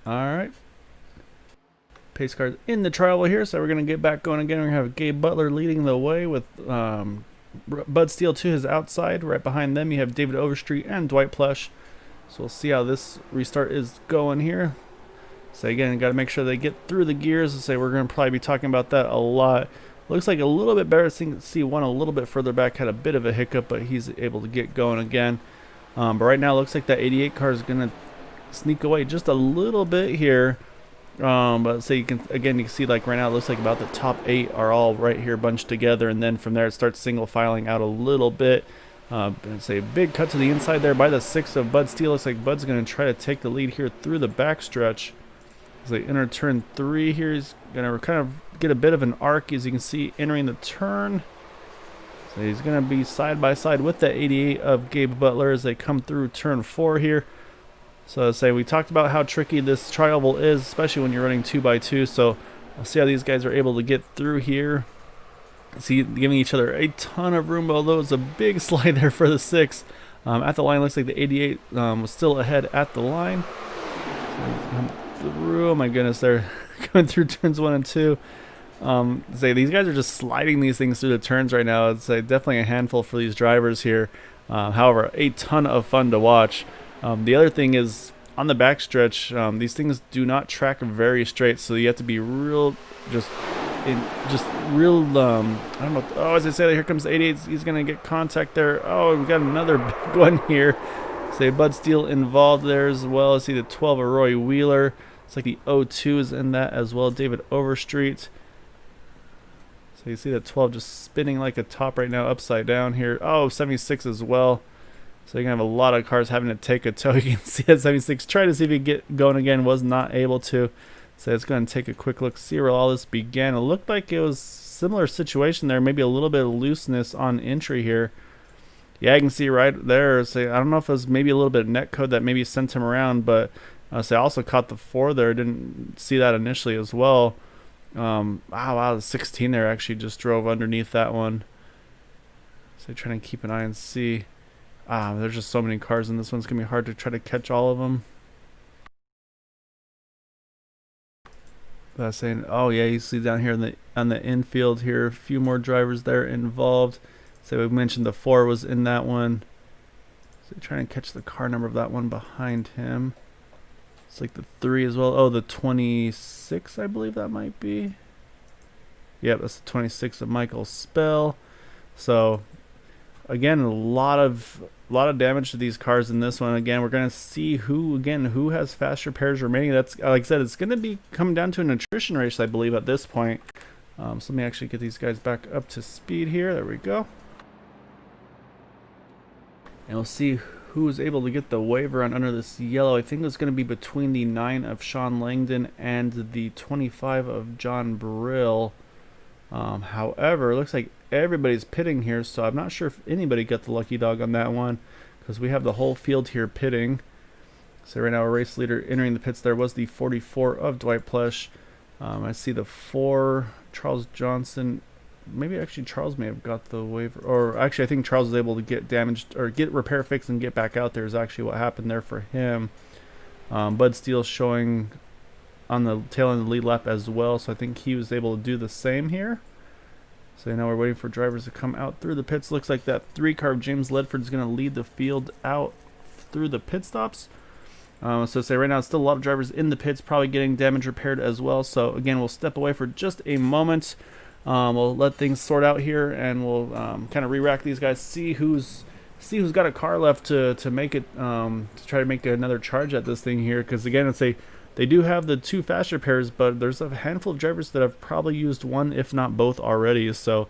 All right. Pace cars in the trial here, so we're going to get back going again. We're going to have Gabe Butler leading the way with Bud Steele to his outside. Right behind them, you have David Overstreet and Dwight Plush. So we'll see how this restart is going here. So again, got to make sure they get through the gears. We're going to probably be talking about that a lot. Looks like a little bit better. See one a little bit further back had a bit of a hiccup, but he's able to get going again. But right now, it looks like that 88 car is going to sneak away just a little bit here. But so you can see like right now it looks like about the top 8 are all right here bunched together, and then from there it starts single filing out a little bit. Say a big cut to the inside there by the 6 of Bud Steele. Looks like Bud's going to try to take the lead here through the backstretch. As they enter turn 3 here, he's going to kind of get a bit of an arc as you can see entering the turn. So he's going to be side by side with the 88 of Gabe Butler as they come through turn 4 here. So we talked about how tricky this tri-oval is, especially when you're running 2x2. So we'll see how these guys are able to get through here. See, giving each other a ton of room, although it's a big slide there for the 6. At the line, looks like the 88 was still ahead at the line. So come through, oh my goodness, they're going through turns 1 and 2. These guys are just sliding these things through the turns right now. It's definitely a handful for these drivers here. However, a ton of fun to watch. The other thing is on the backstretch, these things do not track very straight, so you have to be real, I don't know. Oh, as I said, here comes the 88. He's gonna get contact there. Oh, we got another big one here. Bud Steele involved there as well. I see the 12 of Roy Wheeler. It's like the 02 is in that as well. David Overstreet. So you see the 12 just spinning like a top right now, upside down here. Oh, 76 as well. So you're going to have a lot of cars having to take a tow. You can see that 76 try to see if he can get going again. Was not able to. So it's going to take a quick look, see where all this began. It looked like it was a similar situation there. Maybe a little bit of looseness on entry here. Yeah, I can see right there. I don't know if it was maybe a little bit of net code that maybe sent him around. But I also caught the 4 there. Didn't see that initially as well. Wow, the 16 there actually just drove underneath that one. So trying to keep an eye and see. There's just so many cars in this one. It's going to be hard to try to catch all of them. But saying, oh yeah, you see down here on the infield here, a few more drivers there involved. So we mentioned the 4 was in that one. So trying to catch the car number of that one behind him. It's like the 3 as well. Oh, the 26, I believe that might be. Yep, that's the 26 of Michael Spell. So again, a lot of damage to these cars in this one. Again, we're going to see who has faster pairs remaining. That's, like I said, it's going to be coming down to an attrition race, I believe, at this point. So let me actually get these guys back up to speed here. There we go. And we'll see who is able to get the waiver on under this yellow. I think it's going to be between the 9 of Sean Langdon and the 25 of John Brill. However, it looks like everybody's pitting here, so I'm not sure if anybody got the lucky dog on that one, because we have the whole field here pitting. So right now our race leader entering the pits there was the 44 of Dwight Plush. I see the 4 Charles Johnson. Maybe actually Charles may have got the waiver, or actually I think Charles was able to get damaged or get repair fixed and get back out there is actually what happened there for him. Bud Steele showing on the tail end of the lead lap as well, so I think he was able to do the same here. So now we're waiting for drivers to come out through the pits. Looks like that 3 car of James Ledford is going to lead the field out through the pit stops. So right now, still a lot of drivers in the pits, probably getting damage repaired as well. So again, we'll step away for just a moment. We'll let things sort out here, and we'll kind of re-rack these guys, see who's got a car left to make it, to try to make another charge at this thing here. Because again, they do have the 2 faster pairs, but there's a handful of drivers that have probably used one, if not both, already. So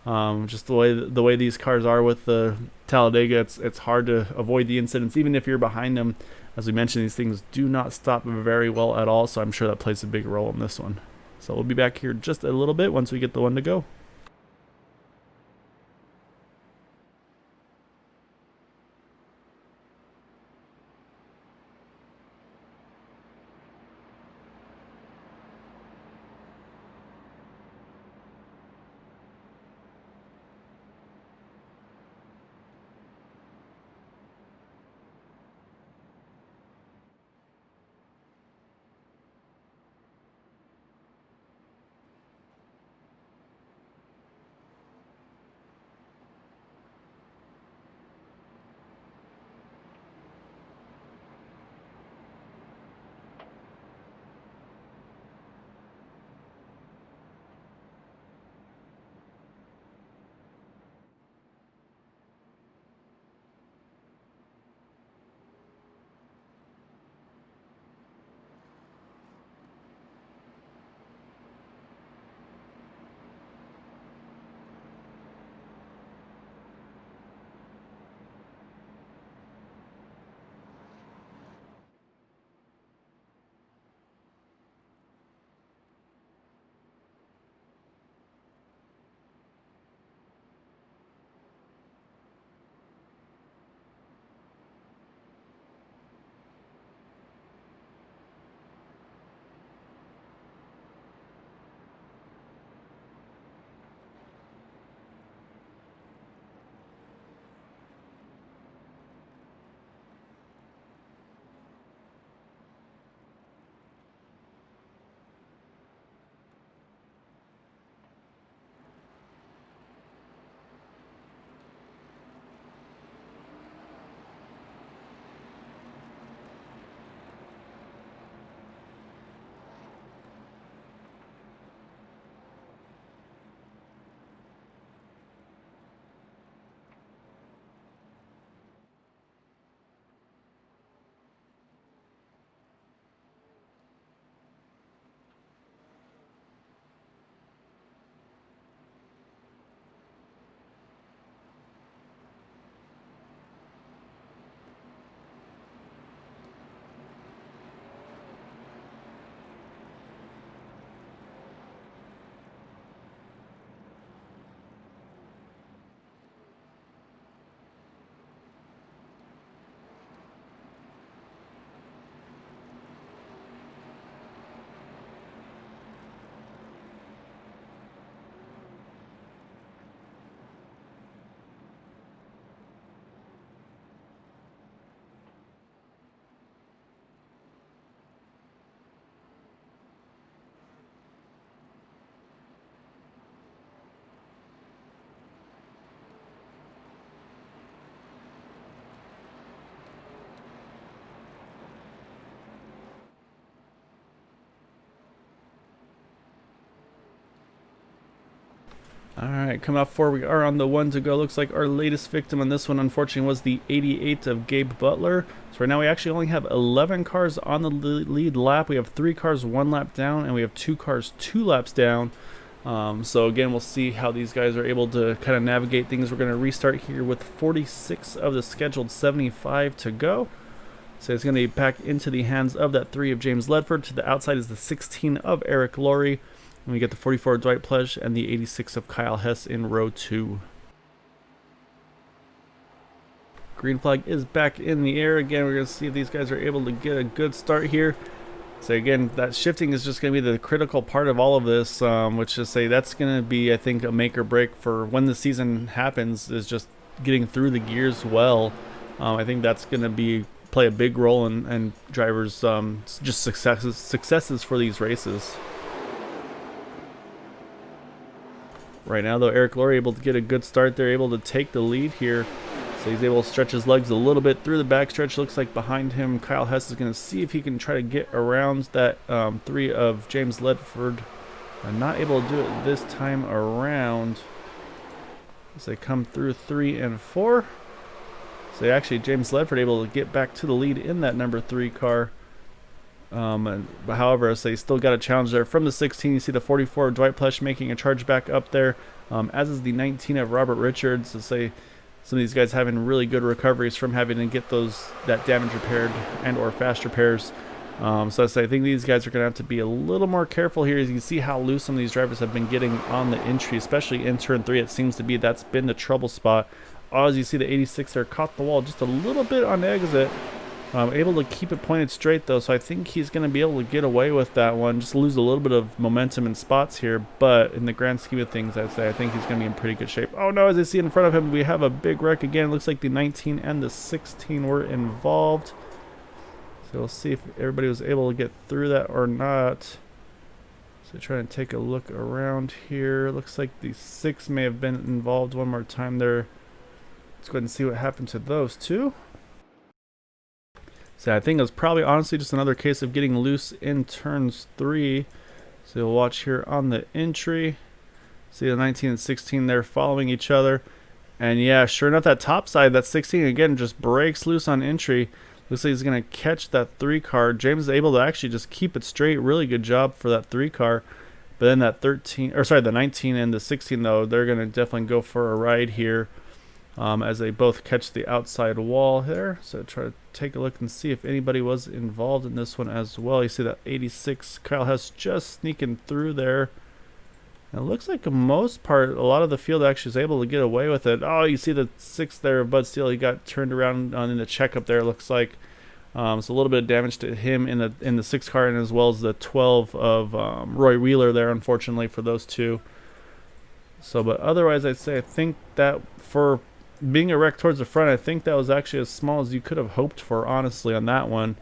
just the way these cars are with the Talladega, it's hard to avoid the incidents, even if you're behind them. As we mentioned, these things do not stop very well at all, so I'm sure that plays a big role in this one. So we'll be back here just a little bit once we get the one to go. Alright, coming off 4, we are on the 1 to go. Looks like our latest victim on this one, unfortunately, was the 88 of Gabe Butler. So right now we actually only have 11 cars on the lead lap. We have 3 cars 1 lap down, and we have 2 cars 2 laps down. So again, we'll see how these guys are able to kind of navigate things. We're going to restart here with 46 of the scheduled 75 to go. So it's going to be back into the hands of that 3 of James Ledford. To the outside is the 16 of Eric Laurie. And we get the 44 of Dwight Pledge and the 86 of Kyle Hess in row 2. Green flag is back in the air. Again, we're going to see if these guys are able to get a good start here. So again, that shifting is just going to be the critical part of all of this, which is say that's going to be, I think, a make or break for when the season happens, is just getting through the gears well. I think that's going to play a big role in drivers' just successes for these races. Right now, though, Eric Laurie able to get a good start. They're able to take the lead here. So he's able to stretch his legs a little bit through the backstretch. Looks like behind him, Kyle Hess is going to see if he can try to get around that 3 of James Ledford. And not able to do it this time around as they come through 3 and 4. So actually, James Ledford able to get back to the lead in that number 3 car. However, so they still got a challenge there from the 16. You see the 44 of Dwight Plush making a charge back up there, as is the 19 of Robert Richards. So say some of these guys having really good recoveries from having to get that damage repaired and or fast repairs. So I think these guys are going to have to be a little more careful here. As you can see how loose some of these drivers have been getting on the entry, especially in turn 3. It seems to be that's been the trouble spot. As you see, the 86 there caught the wall just a little bit on the exit. Able to keep it pointed straight though, so I think he's going to be able to get away with that one. Just lose a little bit of momentum in spots here, but in the grand scheme of things, I'd say I think he's going to be in pretty good shape. Oh no, as I see in front of him, we have a big wreck again. Looks like the 19 and the 16 were involved. So we'll see if everybody was able to get through that or not. So trying to take a look around here. Looks like the 6 may have been involved one more time there. Let's go ahead and see what happened to those 2. So I think it was probably honestly just another case of getting loose in turns 3. So you'll watch here on the entry. See the 19 and 16 there following each other. And yeah, sure enough, that top side, that 16 again just breaks loose on entry. Looks like he's going to catch that 3 car. James is able to actually just keep it straight. Really good job for that 3 car. But then that the 19 and the 16 though, they're going to definitely go for a ride here. As they both catch the outside wall here. So try to take a look and see if anybody was involved in this one as well. You see that 86 Kyle Hess just sneaking through there. And it looks like the most part, a lot of the field actually is able to get away with it. Oh, you see the 6 there of Bud Steele. He got turned around in the checkup there, it looks like. So a little bit of damage to him in the 6 car, and as well as the 12 of Roy Wheeler there, unfortunately, for those 2. So, but otherwise, I'd say I think that for being a wreck towards the front, I think that was actually as small as you could have hoped for, honestly, on that one.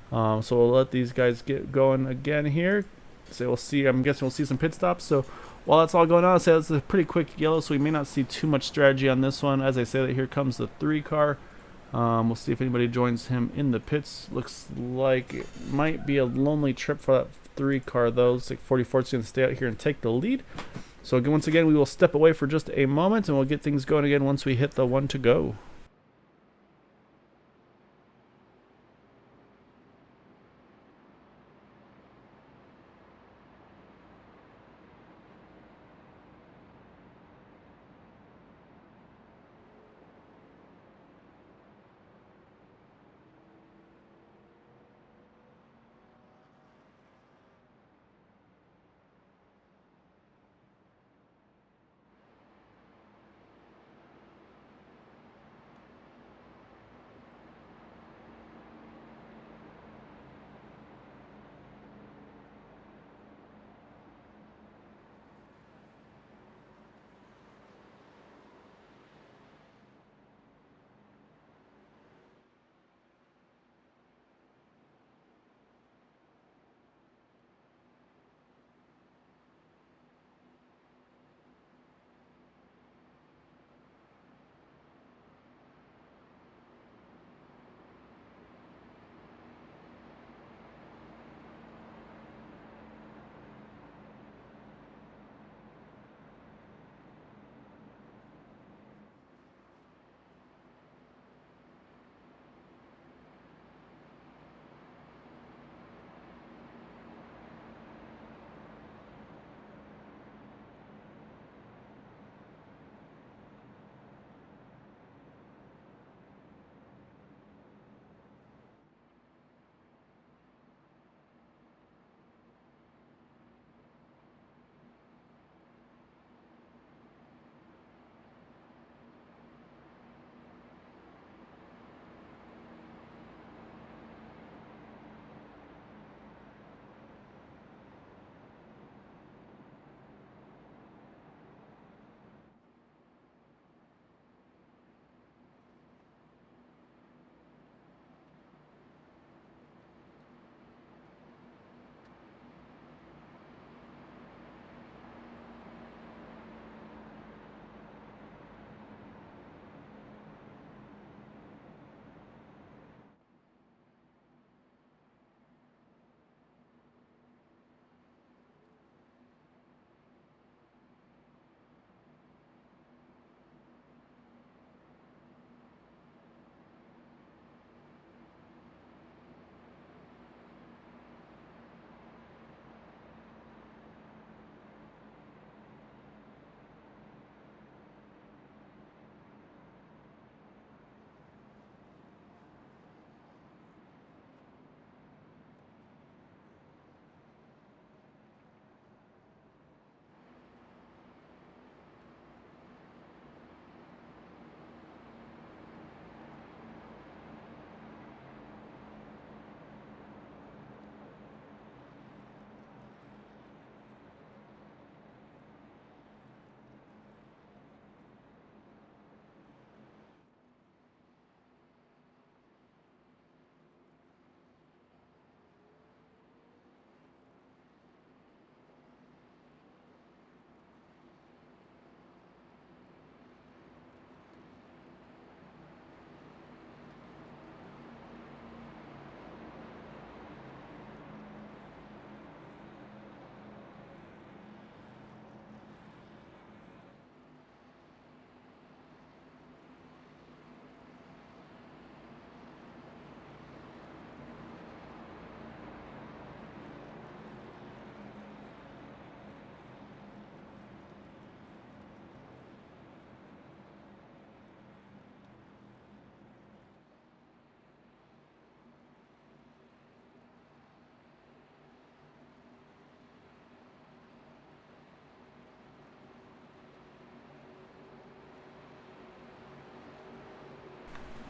So we'll let these guys get going again here. So we'll see. I'm guessing we'll see some pit stops. So while that's all going on, I'll say it's a pretty quick yellow, so we may not see too much strategy on this one. As I say that, here comes the 3 car. We'll see if anybody joins him in the pits. Looks like it might be a lonely trip for that 3 car, though. Looks like 44 is going to stay out here and take the lead. So once again, we will step away for just a moment, and we'll get things going again once we hit the 1 to go.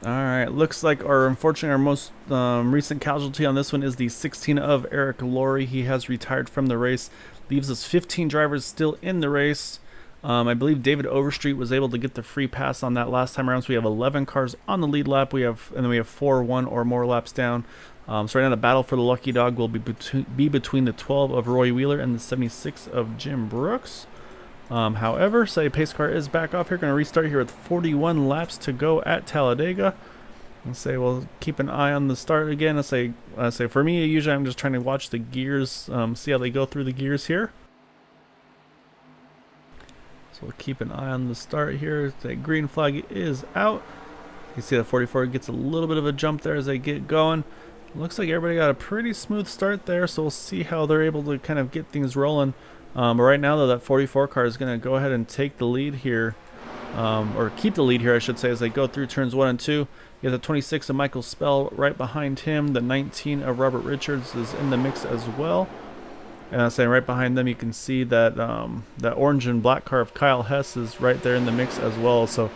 All right, looks like unfortunately our most recent casualty on this one is the 16 of Eric Laurie. He has retired from the race, leaves us 15 drivers still in the race. I believe David Overstreet was able to get the free pass on that last time around, so we have 11 cars on the lead lap. And then we have 4 1 or more laps down. So right now the battle for the lucky dog will be between the 12 of Roy Wheeler and the 76 of Jim Brooks. However, say pace car is back off here. Going to restart here with 41 laps to go at Talladega. And say we'll keep an eye on the start again. I say for me, usually I'm just trying to watch the gears, see how they go through the gears here. So we'll keep an eye on the start here. The green flag is out. You see that 44 gets a little bit of a jump there as they get going. Looks like everybody got a pretty smooth start there, so we'll see how they're able to kind of get things rolling. But right now, though, that 44 car is going to go ahead and take the lead here, or keep the lead here, I should say, as they go through turns 1 and 2. You have the 26 of Michael Spell right behind him. The 19 of Robert Richards is in the mix as well. And I'm saying right behind them, you can see that that orange and black car of Kyle Hess is right there in the mix as well. So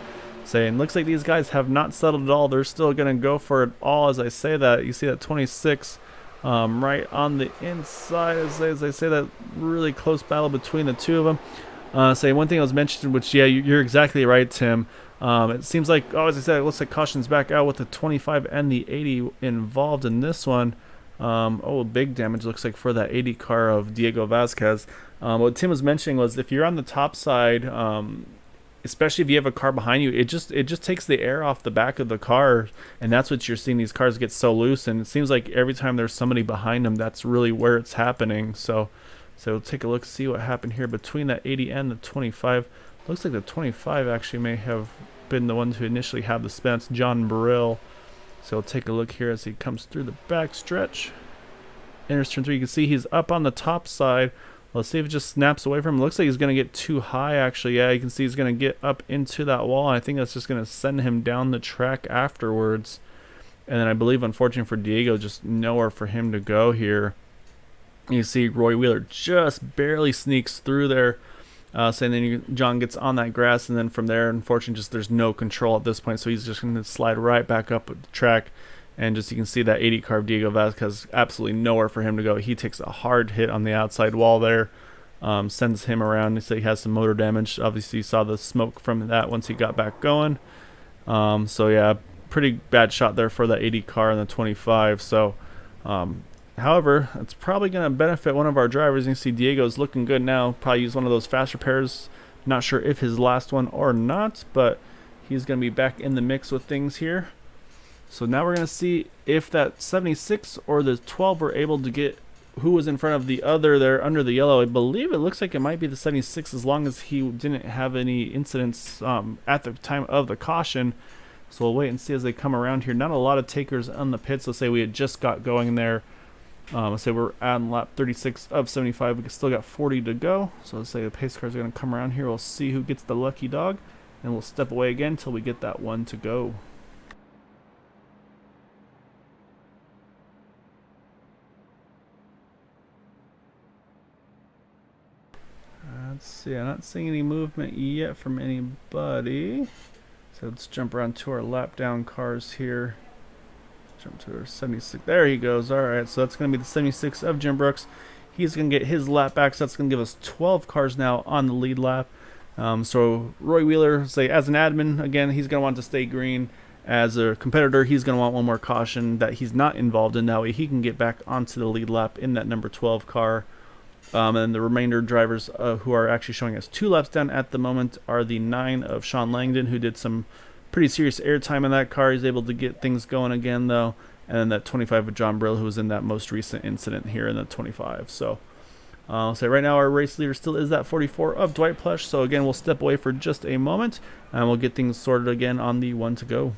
saying looks like these guys have not settled at all. They're still going to go for it all. As I say that, you see that 26 right on the inside as I say that really close battle between the two of them. Say one thing I was mentioning, which yeah, you're exactly right, Tim. It seems like, as I said, it looks like caution's back out with the 25 and the 80 involved in this one. Big damage looks like for that 80 car of Diego Vasquez. What Tim was mentioning was if you're on the top side, especially if you have a car behind you, it just takes the air off the back of the car, and that's what you're seeing. These cars get so loose, and it seems like every time there's somebody behind them, that's really where it's happening. So take a look, see what happened here between that 80 and the 25. Looks like the 25 actually may have been the one to initially have the spin. It's John Burrell. So we'll take a look here as he comes through the back stretch. Enters turn 3. You can see he's up on the top side. Let's see if it just snaps away from him. Looks like he's going to get too high, actually. Yeah, you can see he's going to get up into that wall. And I think that's just going to send him down the track afterwards. And then I believe, unfortunately for Diego, just nowhere for him to go here. You see Roy Wheeler just barely sneaks through there. So then John gets on that grass, and then from there, unfortunately, just there's no control at this point. So he's just going to slide right back up the track. And just you can see that 80 car of Diego Vasquez, absolutely nowhere for him to go. He takes a hard hit on the outside wall there, sends him around. So he has some motor damage. Obviously, you saw the smoke from that once he got back going. So yeah, pretty bad shot there for that 80 car and the 25. So, however, it's probably going to benefit one of our drivers. You can see Diego's looking good now. Probably use one of those fast repairs. Not sure if his last one or not, but he's going to be back in the mix with things here. So now we're going to see if that 76 or the 12 were able to get who was in front of the other there under the yellow. I believe it looks like it might be the 76 as long as he didn't have any incidents at the time of the caution. So we'll wait and see as they come around here. Not a lot of takers on the pits. Let's say we had just got going there. Let's say we're on lap 36 of 75. We still got 40 to go. So let's say the pace cars are going to come around here. We'll see who gets the lucky dog. And we'll step away again until we get that one to go. Let's see, I'm not seeing any movement yet from anybody. So let's jump around to our lap down cars here. Jump to our 76. There he goes. All right, so that's going to be the 76 of Jim Brooks. He's going to get his lap back, so that's going to give us 12 cars now on the lead lap. So Roy Wheeler, say as an admin, again, he's going to want to stay green. As a competitor, he's going to want one more caution that he's not involved in. That way he can get back onto the lead lap in that number 12 car. And the remainder drivers who are actually showing us 2 laps down at the moment are the 9 of Sean Langdon, who did some pretty serious airtime in that car. He's able to get things going again, though. And then that 25 of John Brill, who was in that most recent incident here in the 25. So I'll say right now our race leader still is that 44 of Dwight Plush. So again, we'll step away for just a moment, and we'll get things sorted again on the one to go.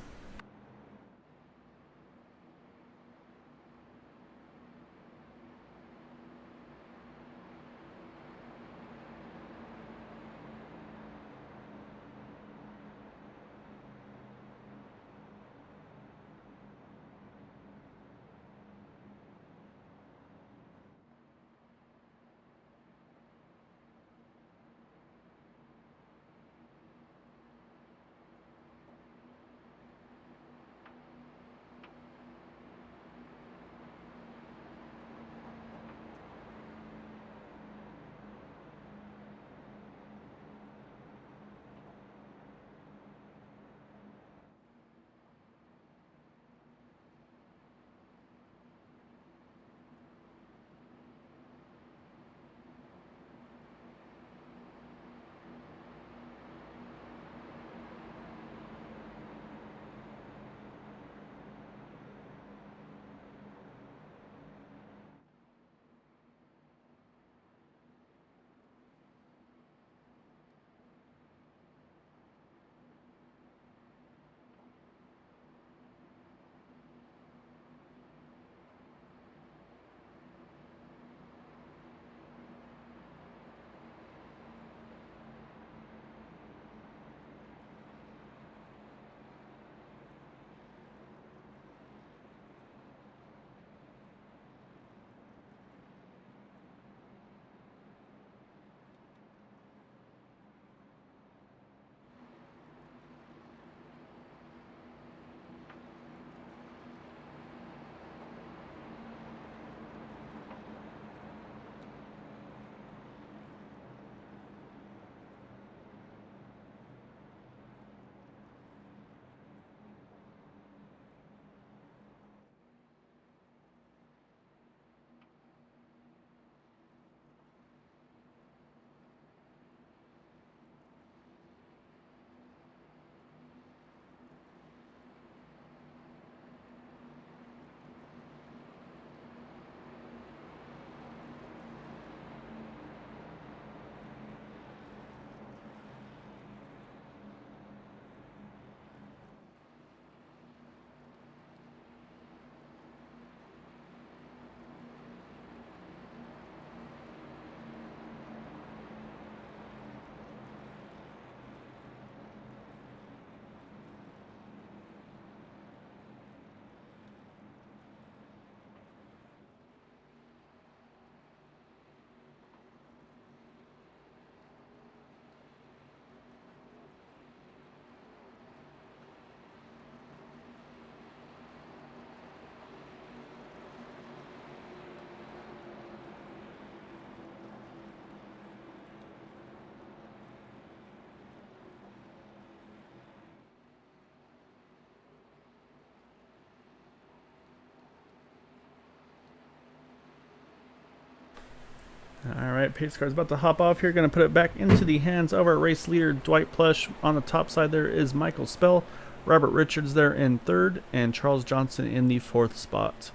Alright, pace car's about to hop off here. Going to put it back into the hands of our race leader, Dwight Plush. On the top side there is Michael Spell, Robert Richards there in third, and Charles Johnson in the fourth spot.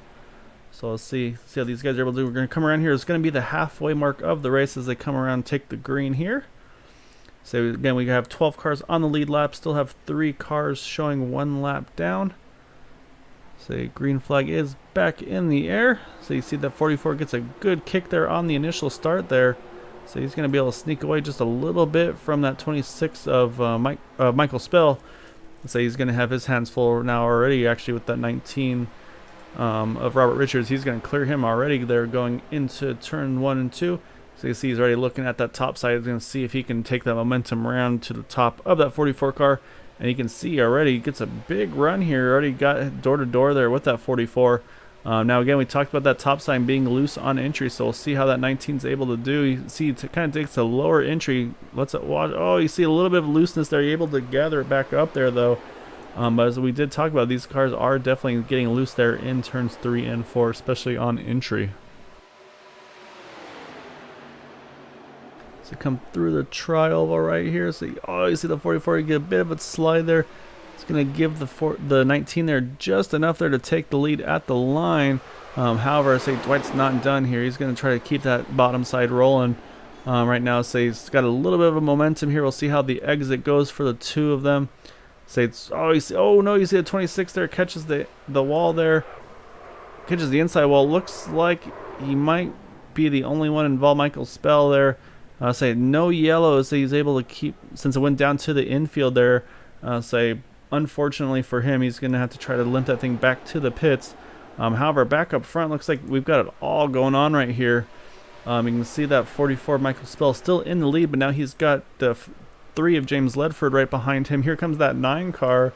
So let's see how these guys are able to do. We're going to come around here. It's going to be the halfway mark of the race as they come around and take the green here. So again, we have 12 cars on the lead lap. Still have 3 cars showing 1 lap down. So green flag is back in the air. So you see that 44 gets a good kick there on the initial start there. So he's going to be able to sneak away just a little bit from that 26 of Michael Spell. So he's going to have his hands full now already, actually, with that 19 of Robert Richards. He's going to clear him already there going into turn 1 and 2. So you see he's already looking at that top side. He's going to see if he can take that momentum around to the top of that 44 car. And you can see already he gets a big run here. Already got door to door there with that 44. Now again, we talked about that top side being loose on entry, so we'll see how that 19 is able to do. You see it kind of takes a lower entry. Let's it watch. Oh, you see a little bit of looseness there. You're able to gather it back up there though. But as we did talk about, these cars are definitely getting loose there in turns 3 and 4, especially on entry. So come through the tri-oval right here. So you see the 44, you get a bit of a slide there. It's going to give the 19 there just enough there to take the lead at the line. However, I say Dwight's not done here. He's going to try to keep that bottom side rolling right now. So he's got a little bit of a momentum here. We'll see how the exit goes for the 2 of them. Say it's you see the 26 there catches the wall there, catches the inside wall. Looks like he might be the only one involved. Michael Spell there. Say no yellow, so he's able to keep, since it went down to the infield there. Say unfortunately for him, he's going to have to try to limp that thing back to the pits. However, back up front, looks like we've got it all going on right here. You can see that 44 Michael Spell still in the lead, but now he's got the 3 of James Ledford right behind him. Here comes that 9 car.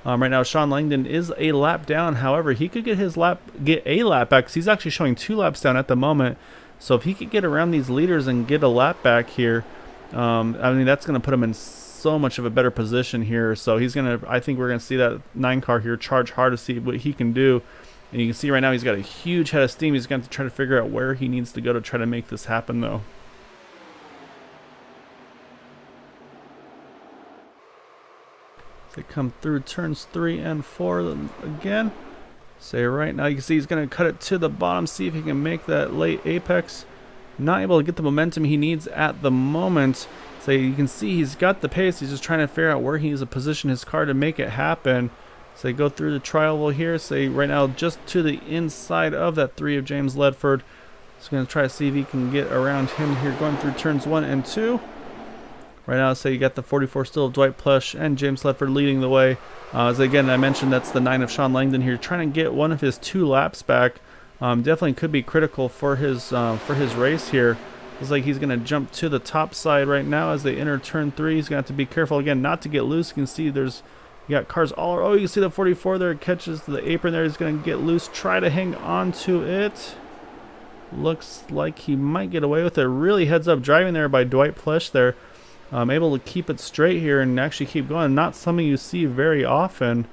Right now, Sean Langdon is a lap down. However, he could get a lap back, because he's actually showing 2 laps down at the moment. So if he could get around these leaders and get a lap back here, I mean, that's going to put him in so much of a better position here. So he's going to, I think we're going to see that 9 car here charge hard to see what he can do. And you can see right now he's got a huge head of steam. He's going to try to figure out where he needs to go to try to make this happen, though. They come through turns 3 and 4 again. Say right now, you can see he's going to cut it to the bottom, see if he can make that late apex. Not able to get the momentum he needs at the moment. So you can see he's got the pace. He's just trying to figure out where he needs to position his car to make it happen. So they go through the tri-oval here. Say right now just to the inside of that 3 of James Ledford. He's going to try to see if he can get around him here going through turns 1 and 2. Right now, so you got the 44 still of Dwight Plush and James Ledford leading the way. As again, I mentioned, that's the 9 of Sean Langdon here, trying to get one of his 2 laps back. Definitely could be critical for his race here. Looks like he's going to jump to the top side right now as they enter turn 3. He's going to have to be careful again not to get loose. You can see you got cars all. Oh, you can see the 44 there catches the apron there. He's going to get loose. Try to hang on to it. Looks like he might get away with it. Really heads up driving there by Dwight Plush there. Able to keep it straight here and actually keep going. Not something you see very often.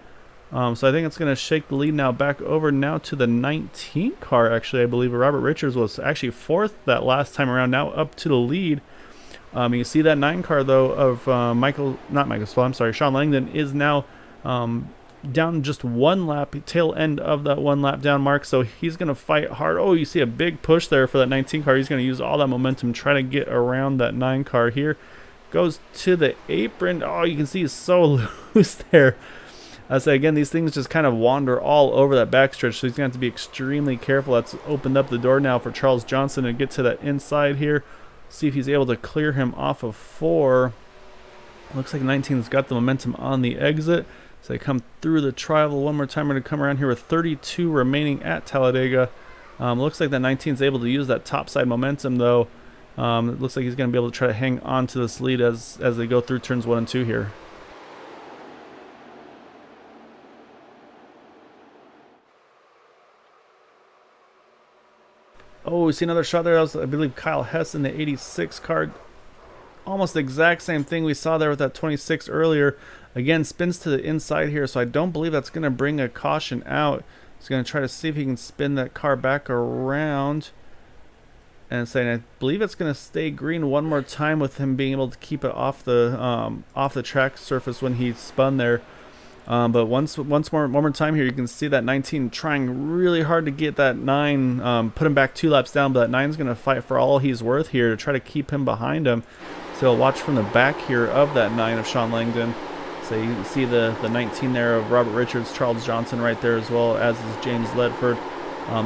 So I think it's going to shake the lead now back over now to the 19 car, actually, I believe. Robert Richards was actually 4th that last time around, now up to the lead. You see that 9 car, though, of Sean Langdon is now down just 1 lap, tail end of that 1 lap down mark. So he's going to fight hard. Oh, you see a big push there for that 19 car. He's going to use all that momentum, try to get around that 9 car here. Goes to the apron. Oh, you can see he's so loose there. I say again, these things just kind of wander all over that backstretch, so he's going to have to be extremely careful. That's opened up the door now for Charles Johnson to get to that inside here. See if he's able to clear him off of 4. Looks like 19's got the momentum on the exit. So they come through the tri-oval one more time. We're going to come around here with 32 remaining at Talladega. Looks like that 19's able to use that topside momentum, though. It looks like he's going to be able to try to hang on to this lead as they go through turns 1 and 2 here. Oh, we see another shot there. That was, I believe, Kyle Hess in the 86 car. Almost the exact same thing we saw there with that 26 earlier. Again, spins to the inside here, so I don't believe that's going to bring a caution out. He's going to try to see if he can spin that car back around. and saying I believe it's going to stay green one more time with him being able to keep it off the track surface when he spun there. But one more time here, you can see that 19 trying really hard to get that 9, put him back 2 laps down, but that 9's going to fight for all he's worth here to try to keep him behind him. So he'll watch from the back here of that 9 of Sean Langdon. So you can see the 19 there of Robert Richards, Charles Johnson right there, as well as is James Ledford.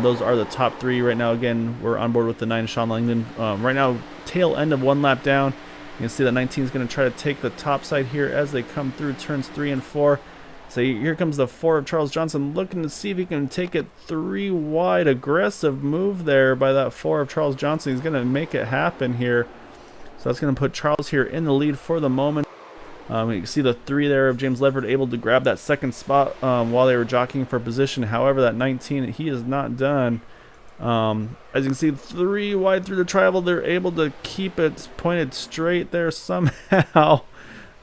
Those are the top 3 right now. Again, we're on board with the 9 Sean Langdon. Right now, tail end of 1 lap down. You can see that 19 is going to try to take the top side here as they come through turns 3 and 4. So here comes the 4 of Charles Johnson, looking to see if he can take it 3 wide. Aggressive move there by that 4 of Charles Johnson. He's going to make it happen here. So that's going to put Charles here in the lead for the moment. You can see the 3 there of James Ledford able to grab that second spot while they were jockeying for position. However, that 19, he is not done. As you can see, 3 wide through the tribal. They're able to keep it pointed straight there somehow.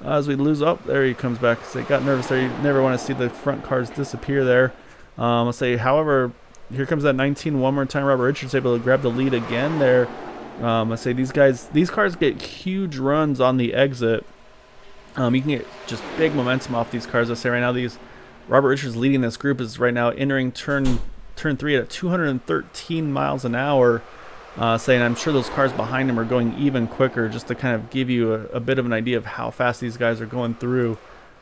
As we lose up, there he comes back. So he got nervous there. You never want to see the front cars disappear there. Let's say, however, here comes that 19 one more time. Robert Richards able to grab the lead again there. Let's say these cars get huge runs on the exit. You can get just big momentum off these cars. Let's say right now, Robert Richards leading this group is right now entering turn 3 at 213 miles an hour. Saying I'm sure those cars behind him are going even quicker, just to kind of give you a bit of an idea of how fast these guys are going through.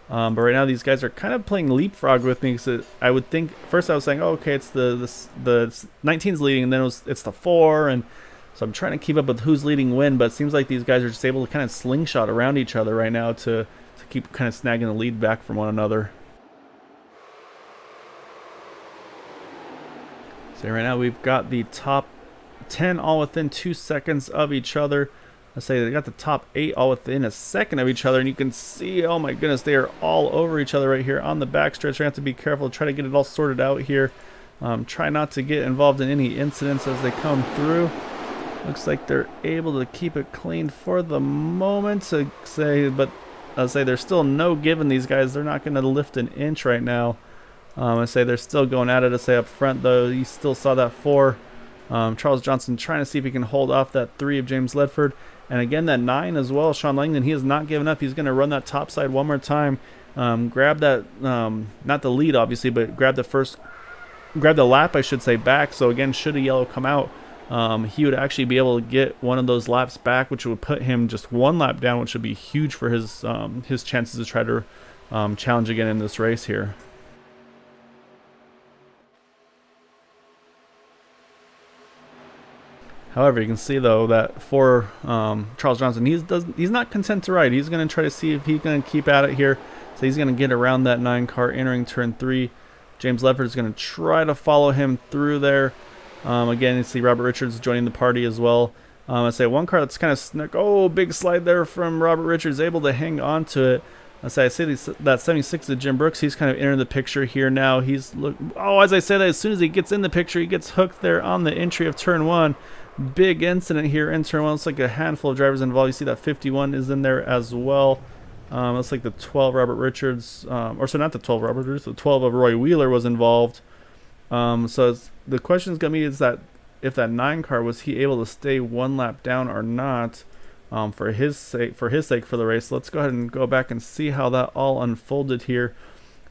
But right now these guys are kind of playing leapfrog with me, because I would think first I was saying, oh, okay, it's the 19's leading, and then it's the 4, and so I'm trying to keep up with who's leading when. But it seems like these guys are just able to kind of slingshot around each other right now to keep kind of snagging the lead back from one another. So right now we've got the top 10 all within 2 seconds of each other. I say they got the top 8 all within a second of each other, and you can see, oh my goodness, they are all over each other right here on the backstretch. You have to be careful, try to get it all sorted out here. Try not to get involved in any incidents as they come through. Looks like they're able to keep it clean for the moment, to say, but I'll say there's still no giving these guys. They're not going to lift an inch right now. I say they're still going at it. I say up front though, you still saw that 4. Charles Johnson trying to see if he can hold off that 3 of James Ledford. And again, that 9 as well, Sean Langdon, he has not given up. He's going to run that top side one more time. Grab that, not the lead obviously, but grab the lap, I should say, back. So again, should a yellow come out, he would actually be able to get one of those laps back, which would put him just 1 lap down, which would be huge for his chances to try to challenge again in this race here. However, you can see though that for Charles Johnson, he's not content to ride. He's going to try to see if he's going to keep at it here. So he's going to get around that 9 car entering turn 3. James Ledford is going to try to follow him through there. Again, you see Robert Richards joining the party as well. I say one car that's kind of snuck. Oh, big slide there from Robert Richards, able to hang on to it. I say that 76 of Jim Brooks, he's kind of entering the picture here now. As I say that, as soon as he gets in the picture, he gets hooked there on the entry of turn 1. Big incident here in turn 1. Looks like a handful of drivers involved. You see that 51 is in there as well. Looks like the 12 Robert Richards, or so not the 12 Robert Richards, the 12 of Roy Wheeler was involved. So the question is going to be, is that if that 9 car, was he able to stay 1 lap down or not, for his sake for the race. Let's go ahead and go back and see how that all unfolded here.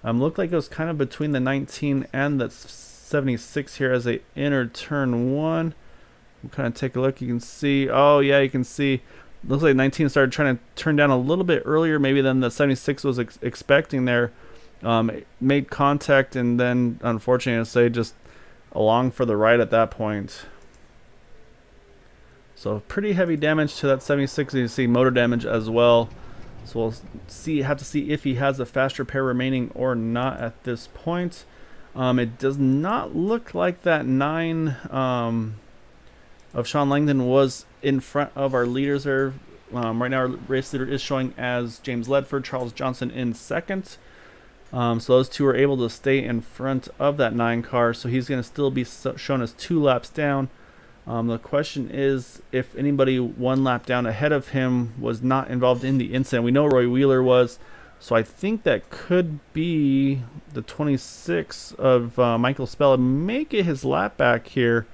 Looked like it was kind of between the 19 and the 76 here as they entered turn 1. We'll kind of take a look. You can see, oh yeah, you can see, looks like 19 started trying to turn down a little bit earlier maybe than the 76 was expecting there. Made contact, and then unfortunately I'd say just along for the ride at that point. So pretty heavy damage to that 76. You see motor damage as well. So we'll have to see if he has a fast repair remaining or not at this point. It does not look like that 9 of Sean Langdon was in front of our leaders there. Right now our race leader is showing as James Ledford, Charles Johnson in second. So those two are able to stay in front of that 9 car. So he's going to still be shown as 2 laps down. The question is if anybody 1 lap down ahead of him was not involved in the incident. We know Roy Wheeler was. So I think that could be the 26 of Michael Spella. May get his lap back here.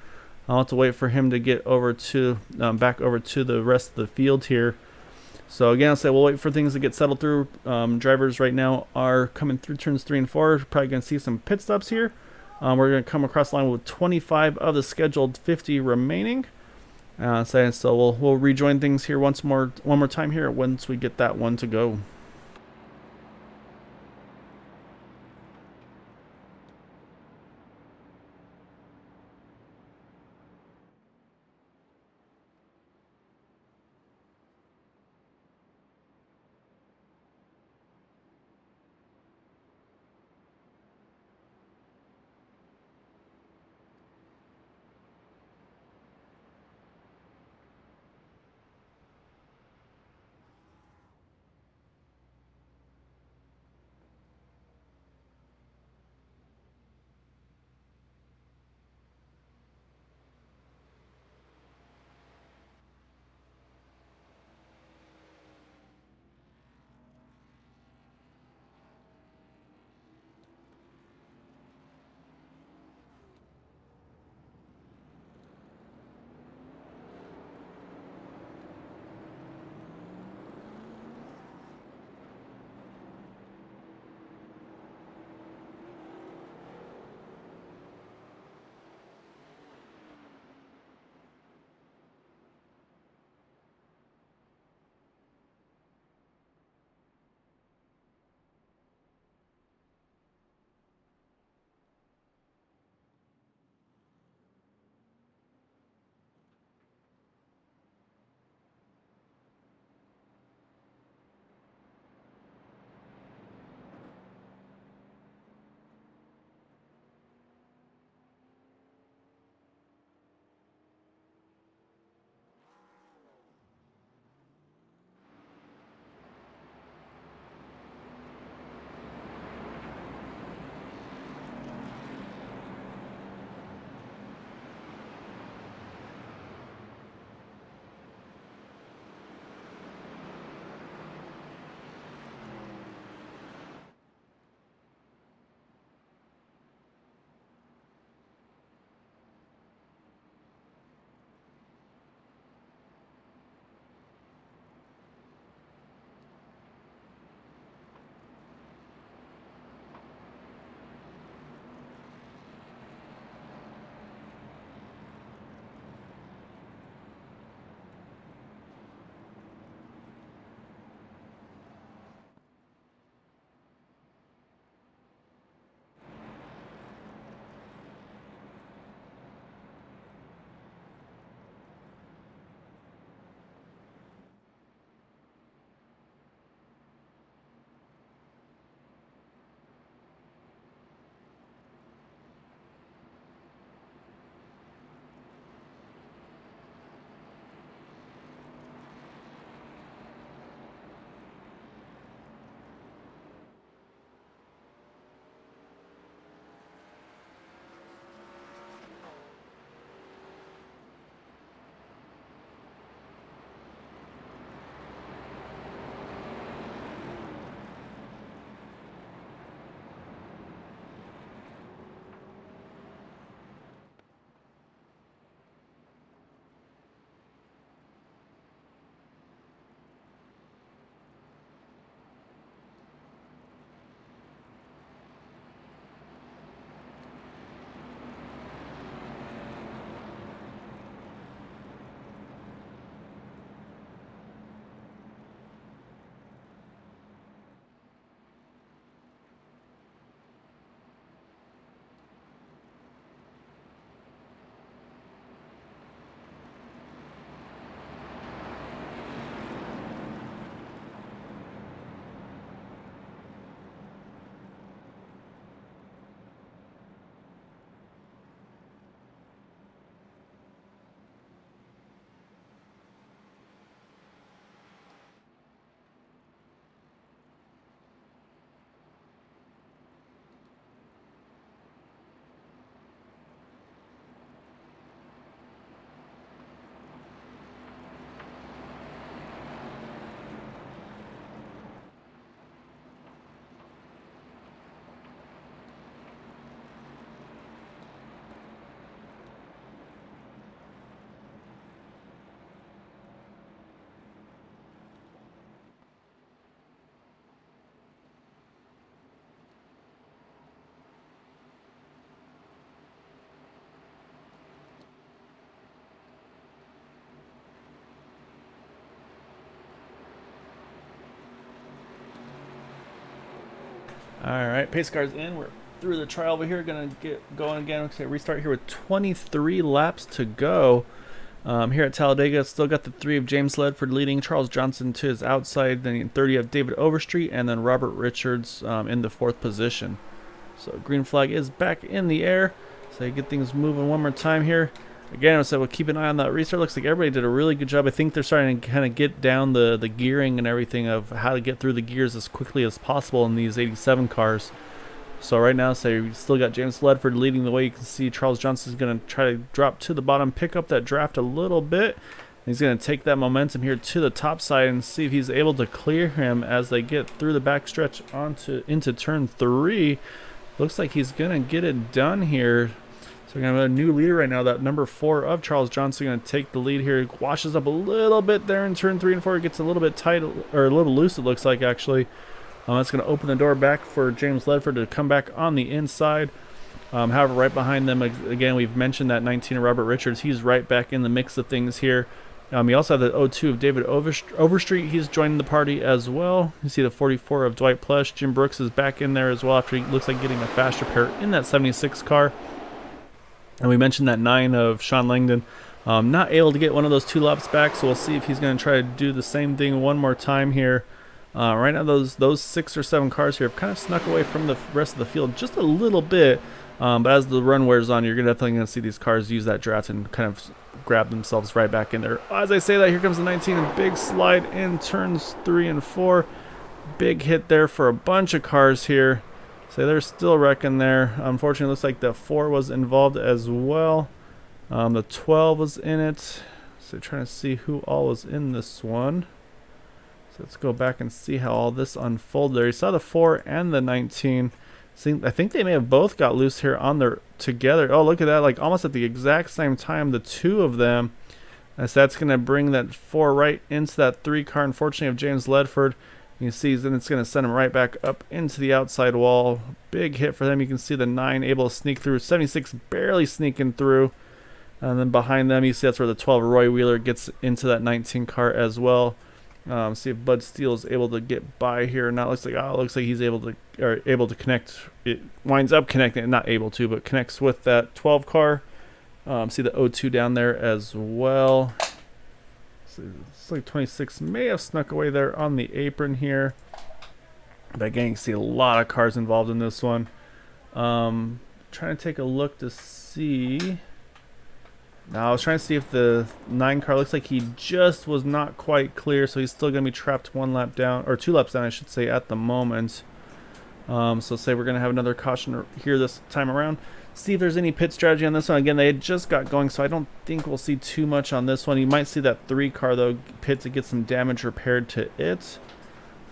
I'll have to wait for him to get over to back over to the rest of the field here. So again, I'll say we'll wait for things to get settled through. Drivers right now are coming through turns 3 and 4. Probably going to see some pit stops here. We're going to come across the line with 25 of the scheduled 50 remaining. So we'll rejoin things here one more time here once we get that one to go. All right, pace car's in. We're through the trial over here. Gonna get going again. Okay, restart here with 23 laps to go. Here at Talladega, still got the 3 of James Ledford leading, Charles Johnson to his outside, then 30 of David Overstreet, and then Robert Richards in the 4th position. So green flag is back in the air. So you get things moving one more time here. Again, so we'll keep an eye on that restart. Looks like everybody did a really good job. I think they're starting to kind of get down the gearing and everything of how to get through the gears as quickly as possible in these 87 cars. So right now, we still got James Ledford leading the way. You can see Charles Johnson is going to try to drop to the bottom, pick up that draft a little bit. He's going to take that momentum here to the top side and see if he's able to clear him as they get through the backstretch into turn 3. Looks like he's going to get it done here. So we're going to have a new leader right now. That number 4 of Charles Johnson going to take the lead here. Washes up a little bit there in turn 3 and 4. It gets a little bit tight, or a little loose, it looks like, actually. That's going to open the door back for James Ledford to come back on the inside. However, right behind them, again, we've mentioned that 19 of Robert Richards. He's right back in the mix of things here. We also have the 02 of David Overstreet. He's joining the party as well. You see the 44 of Dwight Plush. Jim Brooks is back in there as well after he looks like getting a fast repair in that 76 car. And we mentioned that 9 of Sean Langdon. Not able to get one of those 2 laps back, so we'll see if he's going to try to do the same thing one more time here. Right now, those 6 or 7 cars here have kind of snuck away from the rest of the field just a little bit. But as the run wears on, you're definitely going to see these cars use that draft and kind of grab themselves right back in there. As I say that, here comes the 19 and big slide in turns 3 and 4. Big hit there for a bunch of cars here. So they're still wrecking there. Unfortunately, it looks like the 4 was involved as well. The 12 was in it. So trying to see who all was in this one. So let's go back and see how all this unfolded there. You saw the 4 and the 19. I think they may have both got loose here on their together. Oh, look at that. Like almost at the exact same time, the 2 of them. So that's going to bring that 4 right into that 3 car, unfortunately, of James Ledford. You can see then it's going to send him right back up into the outside wall. Big hit for them. You can see the 9 able to sneak through. 76 barely sneaking through. And then behind them, you see that's where the 12 Roy Wheeler gets into that 19 car as well. See if Bud Steele is able to get by here. Now it looks like he's able to connect. It winds up connecting, not able to, but connects with that 12 car. See the 02 down there as well. So it's like 26 may have snuck away there on the apron here. But again, you can see a lot of cars involved in this one. Trying to take a look to see. Now I was trying to see if the 9 car looks like he just was not quite clear, so he's still going to be trapped 1 lap down, or 2 laps down, I should say, at the moment. So say we're going to have another caution here this time around. See if there's any pit strategy on this one. Again, they had just got going, so I don't think we'll see too much on this one. You might see that 3 car, though, pit to get some damage repaired to it.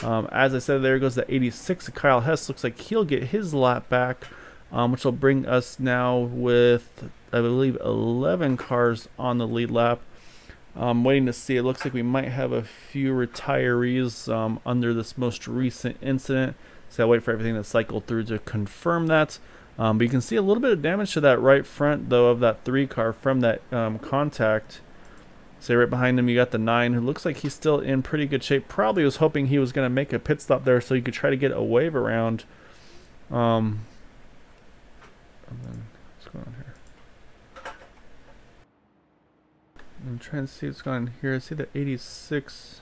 As I said, there goes the 86. Kyle Hess looks like he'll get his lap back, which will bring us now with, I believe, 11 cars on the lead lap. Waiting to see. It looks like we might have a few retirees under this most recent incident. So I'll wait for everything to cycle through to confirm that. But you can see a little bit of damage to that right front, though, of that 3 car from that contact. So right behind him, you got the 9, who looks like he's still in pretty good shape. Probably was hoping he was going to make a pit stop there so he could try to get a wave around. And then, what's going on here? I'm trying to see what's going on here. I see the 86.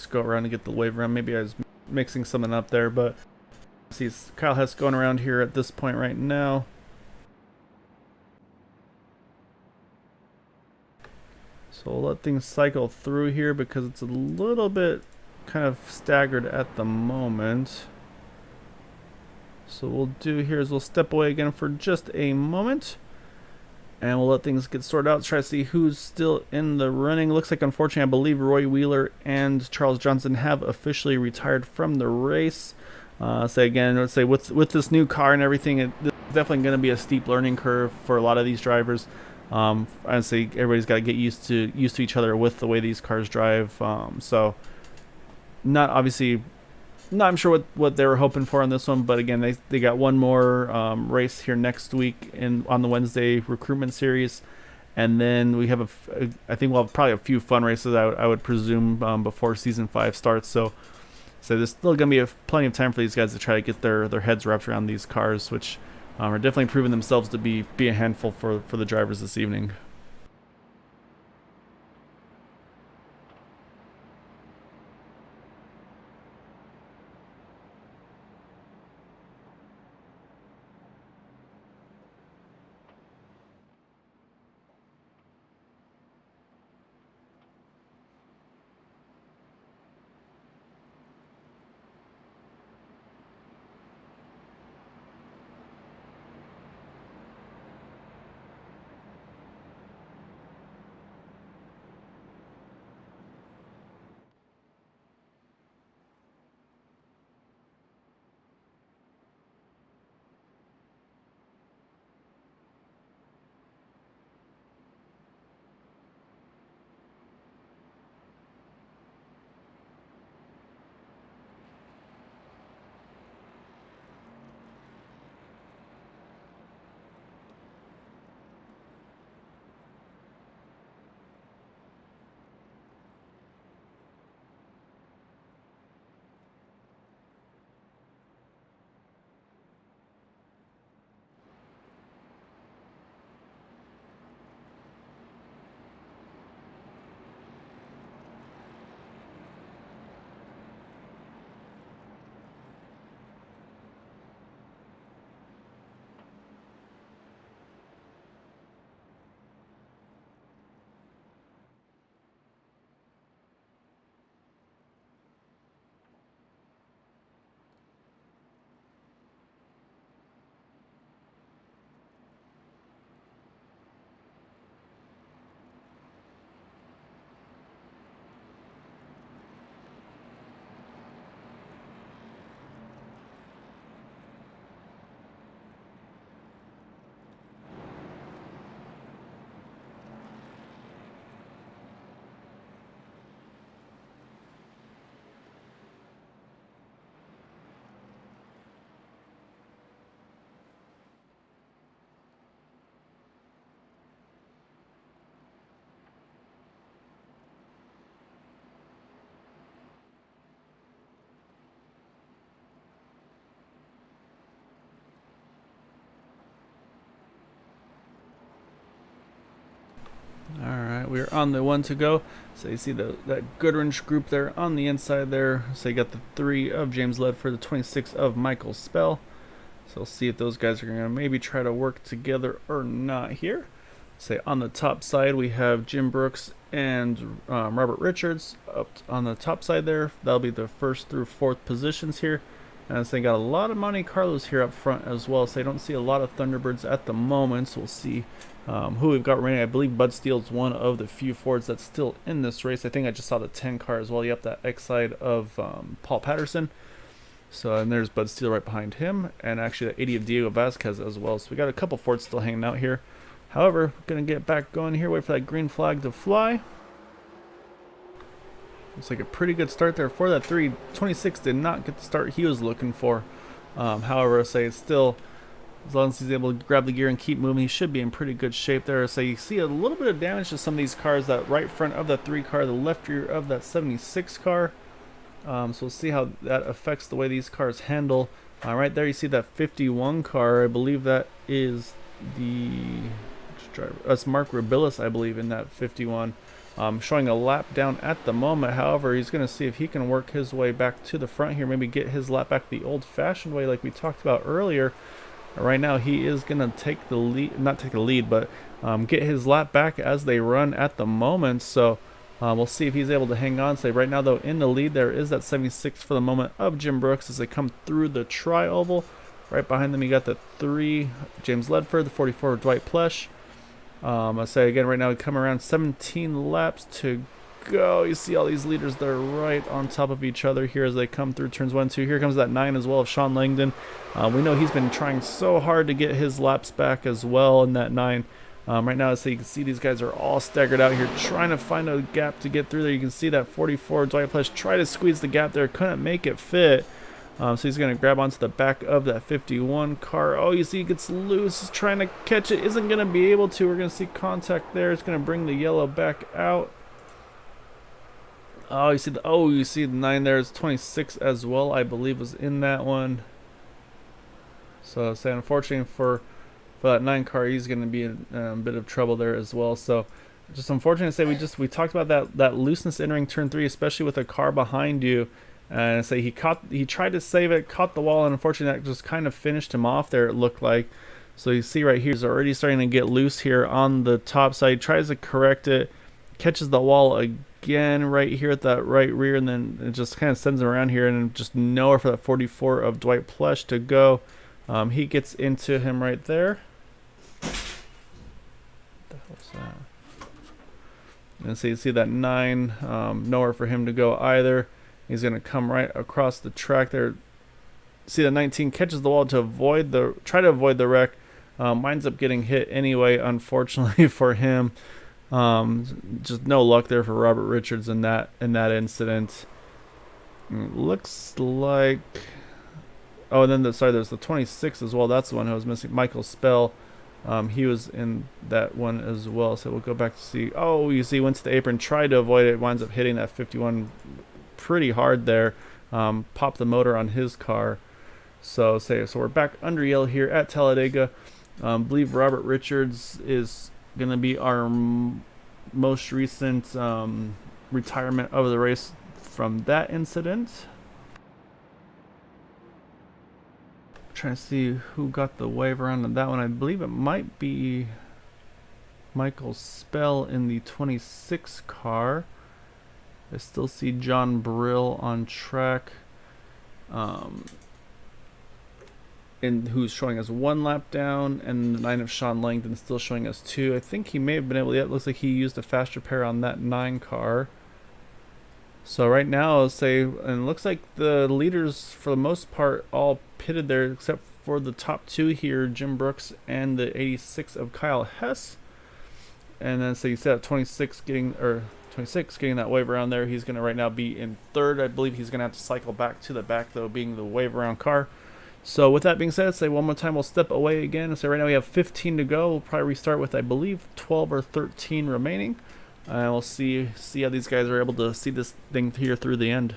Go around and get the wave around. Maybe I was mixing something up there, but see Kyle Hess going around here at this point right now. So we'll let things cycle through here because it's a little bit kind of staggered at the moment. So what we'll do here is we'll step away again for just a moment. And we'll let things get sorted out. Try to see who's still in the running. Looks like, unfortunately, I believe Roy Wheeler and Charles Johnson have officially retired from the race. So again, let's say with this new car and everything, it's definitely going to be a steep learning curve for a lot of these drivers. I'd say everybody's got to get used to each other with the way these cars drive. So not obviously. Not I'm sure what they were hoping for on this one, but again, they got one more race here next week on the Wednesday recruitment series, And then we have I think we'll have probably a few fun races, I would presume, before Season 5 starts. So there's still going to be plenty of time for these guys to try to get their heads wrapped around these cars, which are definitely proving themselves to be a handful for the drivers this evening. Alright, we're on the one to go. So you see that Goodwrench group there on the inside there. So you got the 3 of James Ledford, the 26 of Michael Spell. So we'll see if those guys are going to maybe try to work together or not here. Say on the top side we have Jim Brooks and Robert Richards up on the top side there. That'll be the 1st through 4th positions here. And so they got a lot of Monte Carlos here up front as well. So I don't see a lot of Thunderbirds at the moment. So we'll see who we've got remaining. I believe Bud Steele's one of the few Fords that's still in this race. I think I just saw the 10 car as well. Yep, that X side of Paul Patterson. So, and there's Bud Steele right behind him, and actually the 80 of Diego Vasquez as well. So we got a couple Fords still hanging out here. However, we're going to get back going here, wait for that green flag to fly. Looks like a pretty good start there for that 326. Did not get the start he was looking for. However, I say it's still, as long as he's able to grab the gear and keep moving, he should be in pretty good shape there. So you see a little bit of damage to some of these cars, that right front of that 3 car, the left rear of that 76 car. So we'll see how that affects the way these cars handle. Right there you see that 51 car. I believe that is that's Mark Rabilis, I believe, in that 51. Showing a lap down at the moment. However, he's going to see if he can work his way back to the front here. Maybe get his lap back the old-fashioned way like we talked about earlier. Right now he is going to take the lead, not take the lead, but get his lap back as they run at the moment. So we'll see if he's able to hang on. Say right now, though, in the lead there is that 76 for the moment of Jim Brooks as they come through the tri-oval. Right behind them you got the 3 James Ledford, the 44 Dwight Plesh. I say again, right now we come around 17 laps to go. You see all these leaders, they're right on top of each other here as they come through turns 1 and 2. Here comes that 9 as well of Sean Langdon. We know he's been trying so hard to get his laps back as well in that 9. Right now, so you can see these guys are all staggered out here trying to find a gap to get through there. You can see that 44 Dwight Plesh try to squeeze the gap there, couldn't make it fit. So he's going to grab onto the back of that 51 car. Oh, you see he gets loose. He's trying to catch it. Isn't going to be able to. We're going to see contact there. It's going to bring the yellow back out. Oh, you see the 9 there. It's 26 as well, I believe, was in that one. So, say, unfortunately for that 9 car, he's going to be in a bit of trouble there as well. So, just unfortunate to say we talked about that looseness entering turn 3, especially with a car behind you. And say he tried to save it, caught the wall, and unfortunately that just kind of finished him off there, it looked like. So you see right here, he's already starting to get loose here on the top side. He tries to correct it, catches the wall again right here at that right rear, and then it just kind of sends him around here, and just nowhere for that 44 of Dwight Plush to go. He gets into him right there. What the hell's that? And so you see that 9, nowhere for him to go either. He's going to come right across the track there. See the 19 catches the wall to try to avoid the wreck. Winds up getting hit anyway, unfortunately for him. Just no luck there for Robert Richards in that incident. Looks like... Oh, and then there's the 26 as well. That's the one who was missing. Michael Spell. He was in that one as well. So we'll go back to see. Oh, you see, went to the apron, tried to avoid it. Winds up hitting that 51 pretty hard there. Popped the motor on his car. So we're back under yellow here at Talladega. Believe Robert Richards is going to be our most recent retirement of the race from that incident. Trying to see who got the wave around on that one. I believe it might be Michael Spell in the 26 car. I still see John Brill on track, and who's showing us 1 lap down, and the 9 of Sean Langdon still showing us 2. I think he may have been able to. It looks like he used a fast repair on that 9 car. So right now, and it looks like the leaders for the most part all pitted there, except for the top 2 here, Jim Brooks and the 86 of Kyle Hess. And then so you said 26 getting that wave around there. He's going to right now be in 3rd. I believe he's going to have to cycle back to the back, though, being the wave around car. So with that being said, say one more time, we'll step away again. So right now we have 15 to go. We'll probably restart with, I believe, 12 or 13 remaining. And we'll see how these guys are able to see this thing here through the end.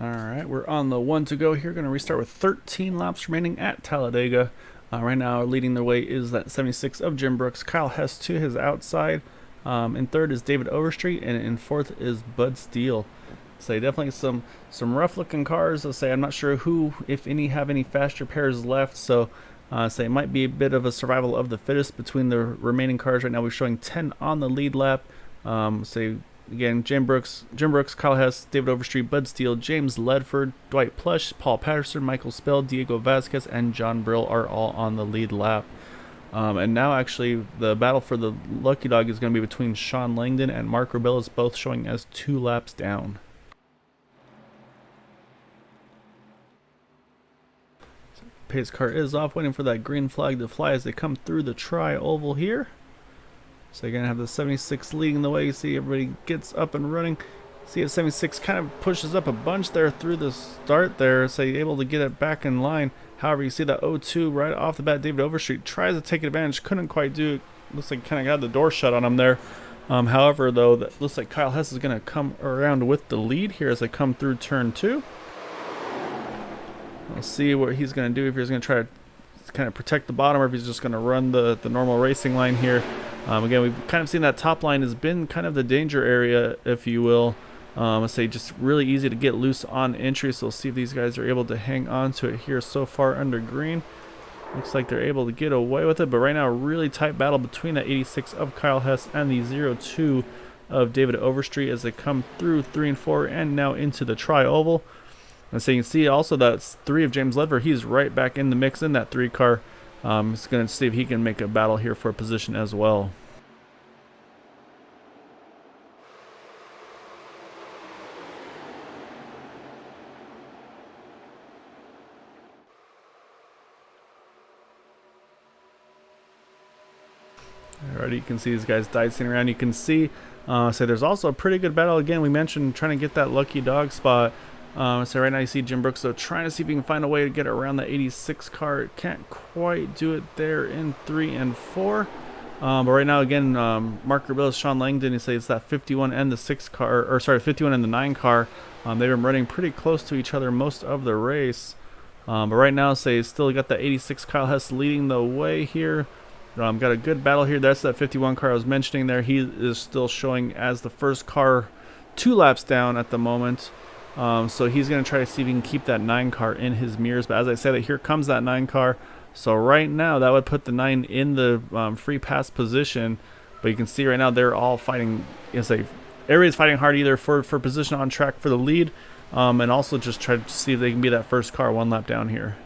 Alright, we're on the 1 to go here. Going to restart with 13 laps remaining at Talladega. Right now, leading the way is that 76 of Jim Brooks. Kyle Hess to his outside. In third is David Overstreet, and in fourth is Bud Steele. So definitely some rough-looking cars. I'll say I'm not sure who, if any, have any faster pairs left. So say it might be a bit of a survival of the fittest between the remaining cars. Right now, we're showing 10 on the lead lap. Say again, Jim Brooks, Kyle Hess, David Overstreet, Bud Steele, James Ledford, Dwight Plush, Paul Patterson, Michael Spell, Diego Vasquez, and John Brill are all on the lead lap. And now actually the battle for the Lucky Dog is going to be between Sean Langdon and Mark Rebellis, both showing as 2 laps down. Pace car is off, waiting for that green flag to fly as they come through the tri-oval here. So you're going to have the 76 leading the way. You see everybody gets up and running. See if 76 kind of pushes up a bunch there through the start there. So you're able to get it back in line. However, you see that 0-2 right off the bat. David Overstreet tries to take advantage. Couldn't quite do it. Looks like kind of got the door shut on him there. However, though, that looks like Kyle Hess is going to come around with the lead here as they come through turn 2. We'll see what he's going to do, if he's going to try to kind of protect the bottom or if he's just going to run the normal racing line here. Again, we've kind of seen that top line has been kind of the danger area, if you will. Let's say just really easy to get loose on entry, so we'll see if these guys are able to hang on to it here so far under green. Looks like they're able to get away with it, but right now a really tight battle between that 86 of Kyle Hess and the 0-2 of David Overstreet as they come through 3 and 4 and now into the tri-oval. And so you can see also that's 3 of James Ledford. He's right back in the mix in that 3 car. He's going to see if he can make a battle here for a position as well. Alrighty, you can see these guys dicing around. You can see, so there's also a pretty good battle. Again, we mentioned trying to get that lucky dog spot. So right now you see Jim Brooks though trying to see if he can find a way to get around the 86 car. Can't quite do it there in 3 and 4. But right now again, Mark Rebellis, Sean Langdon, you say it's that 51 and the 6 car, or sorry, 51 and the 9 car. They've been running pretty close to each other most of the race. But right now, say still got the 86 Kyle Hess leading the way here. Got a good battle here. That's that 51 car I was mentioning there. He is still showing as the first car 2 laps down at the moment. So he's going to try to see if he can keep that 9 car in his mirrors. But as I said, here comes that 9 car. So right now, that would put the 9 in the free pass position. But you can see right now they're all fighting. Everybody's fighting hard either for position on track for the lead, and also just try to see if they can be that first car 1 lap down here.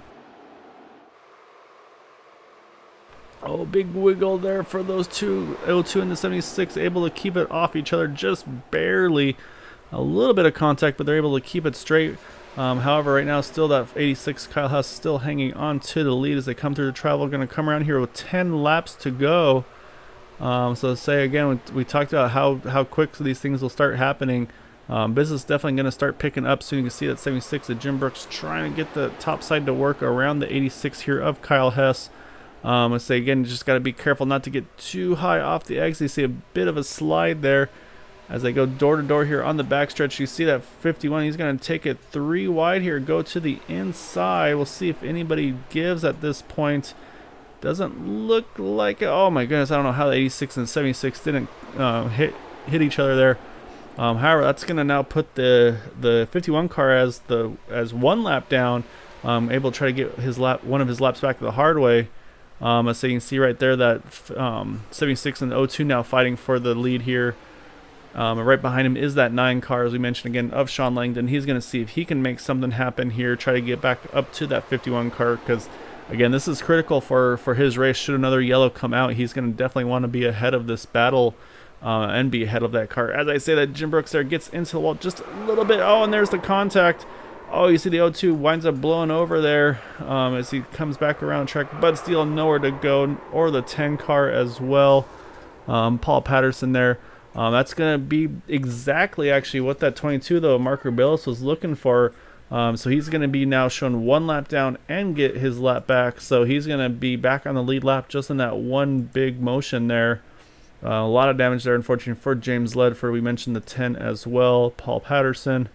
Oh, big wiggle there for those 2, 0-2 and the 76, able to keep it off each other just barely. A little bit of contact, but they're able to keep it straight. However, right now, still that 86 Kyle Hess still hanging on to the lead as they come through the travel. Going to come around here with 10 laps to go. So say again, we talked about how quick these things will start happening. Business definitely going to start picking up soon. You can see that 76 of Jim Brooks trying to get the top side to work around the 86 here of Kyle Hess. Let's say again, you just got to be careful not to get too high off the exit. You see a bit of a slide there as they go door to door here on the backstretch. You see that 51, he's going to take it 3 wide here, go to the inside. We'll see if anybody gives at this point. Doesn't look like it. Oh my goodness, I don't know how the 86 and 76 didn't hit each other there. However, that's going to now put the 51 car as 1 lap down, able to try to get one of his laps back the hard way. So you can see right there that 76 and 0-2 now fighting for the lead here. And right behind him is that 9 car, as we mentioned again, of Sean Langdon. He's going to see if he can make something happen here, try to get back up to that 51 car, because again, this is critical for his race. Should another yellow come out, he's going to definitely want to be ahead of this battle and be ahead of that car. As I say, that Jim Brooks there gets into the wall just a little bit. Oh, and there's the contact. Oh, you see the 0-2 winds up blowing over there as he comes back around track. Bud Steele nowhere to go, or the 10 car as well. Paul Patterson there. That's going to be exactly actually what that 22, though, Mark Rebellis was looking for. So he's going to be now shown 1 lap down and get his lap back. So he's going to be back on the lead lap just in that one big motion there. A lot of damage there, unfortunately, for James Ledford. We mentioned the 10 as well, Paul Patterson.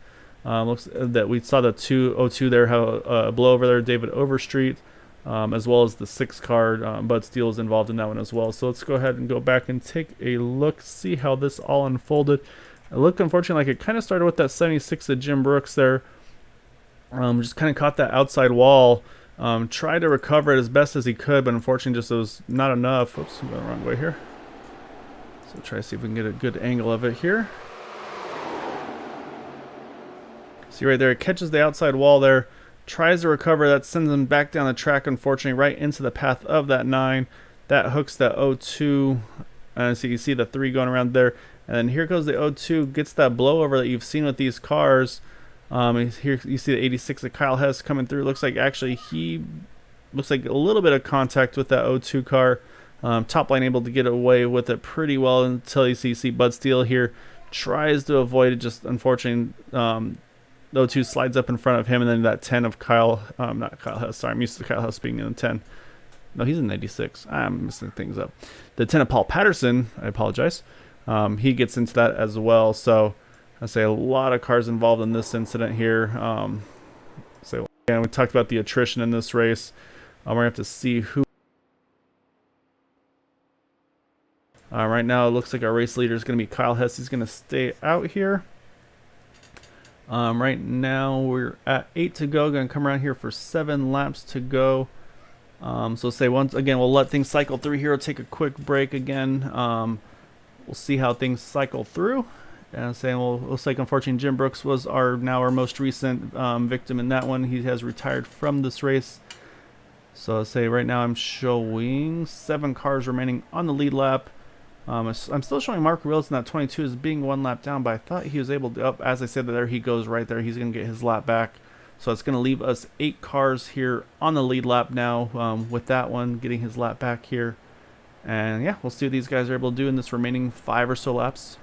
Looks that we saw the 202 there, how blow over there, David Overstreet, as well as the 6 car. Bud Steele is involved in that one as well. So let's go ahead and go back and take a look, see how this all unfolded. It looked, unfortunately, like it kind of started with that 76 of Jim Brooks there. Just kind of caught that outside wall. Tried to recover it as best as he could, but unfortunately just was not enough. Oops, I'm going the wrong way here. So try to see if we can get a good angle of it here. See right there, it catches the outside wall there, tries to recover, that sends him back down the track, unfortunately, right into the path of that 9. That hooks that 02, so you see the 3 going around there. And then here goes the 02, gets that blowover that you've seen with these cars. Here you see the 86 of Kyle Hess coming through. Looks like actually he looks like a little bit of contact with that 02 car. Top line able to get away with it pretty well until you see Bud Steele here tries to avoid it. Just unfortunately, the 02 slides up in front of him, and then that 10 of Kyle, not Kyle Hess. Sorry, I'm used to Kyle Hess being in the 10. No, he's in 86. I'm messing things up. The 10 of Paul Patterson. I apologize. He gets into that as well. So I say a lot of cars involved in this incident here. So again, we talked about the attrition in this race. We're gonna have to see who. Right now, it looks like our race leader is going to be Kyle Hess. He's going to stay out here. Right now, we're at 8 to go. Going to come around here for 7 laps to go. So say once again, we'll let things cycle through here. We'll take a quick break again. We'll see how things cycle through. And saying, well, looks like unfortunately Jim Brooks was our most recent victim in that one. He has retired from this race. So I'll say right now I'm showing 7 cars remaining on the lead lap. I'm still showing Mark Wilson at 22 as being 1 lap down, but I thought he was able to, as I said, there he goes right there. He's going to get his lap back. So it's going to leave us 8 cars here on the lead lap now, with that one getting his lap back here. And yeah, we'll see what these guys are able to do in this remaining 5 or so laps.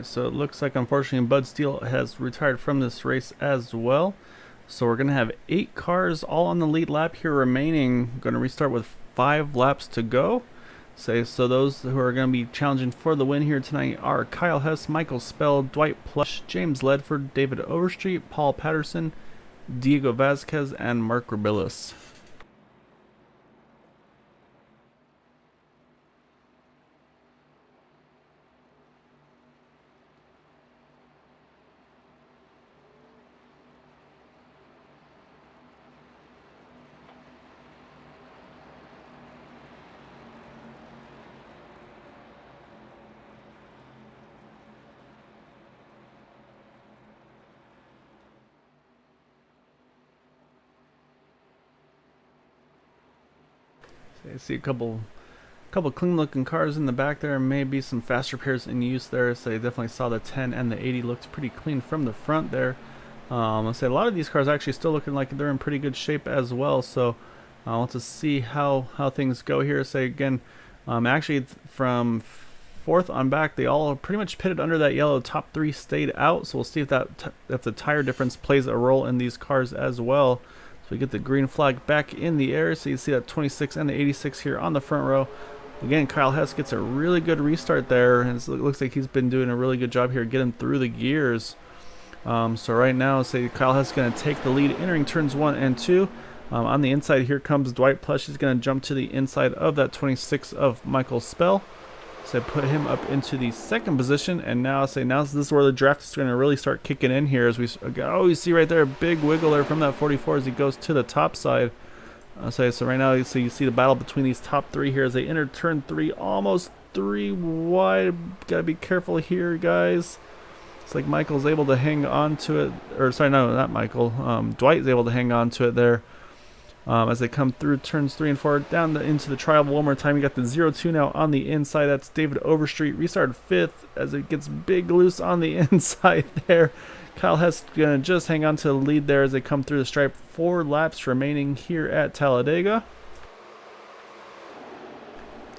Alright, so it looks like unfortunately Bud Steele has retired from this race as well. So we're going to have 8 cars all on the lead lap here remaining. Going to restart with 5 laps to go. So those who are going to be challenging for the win here tonight are Kyle Hess, Michael Spell, Dwight Plush, James Ledford, David Overstreet, Paul Patterson, Diego Vasquez, and Mark Rabillis. I see a couple clean looking cars in the back there, maybe some faster pairs in use there. So I definitely saw the 10 and the 80 looked pretty clean from the front there. I'll say a lot of these cars actually still looking like they're in pretty good shape as well. So I want to see how things go here. Say again, actually from 4th on back, they all pretty much pitted under that yellow. Top 3 stayed out. So we'll see if if the tire difference plays a role in these cars as well. So we get the green flag back in the air. So you see that 26 and the 86 here on the front row. Again, Kyle Hess gets a really good restart there, and it looks like he's been doing a really good job here getting through the gears. So right now, say Kyle Hess is going to take the lead entering turns 1 and 2. On the inside, here comes Dwight Plush. He's going to jump to the inside of that 26 of Michael Spell. So put him up into the 2nd position, and now this is where the draft is going to really start kicking in here. As you see right there, a big wiggle there from that 44 as he goes to the top side. So right now, you see the battle between these top 3 here as they enter turn 3, almost 3 wide. Gotta be careful here, guys. It's like Michael's able to hang on to it, or sorry, no, not Michael. Dwight's able to hang on to it there. As they come through turns 3 and 4 down into the trial one more time. You got the 0-2 now on the inside. That's David Overstreet. Restarted 5th as it gets big loose on the inside there. Kyle Hess gonna just hang on to the lead there as they come through the stripe. 4 laps remaining here at Talladega.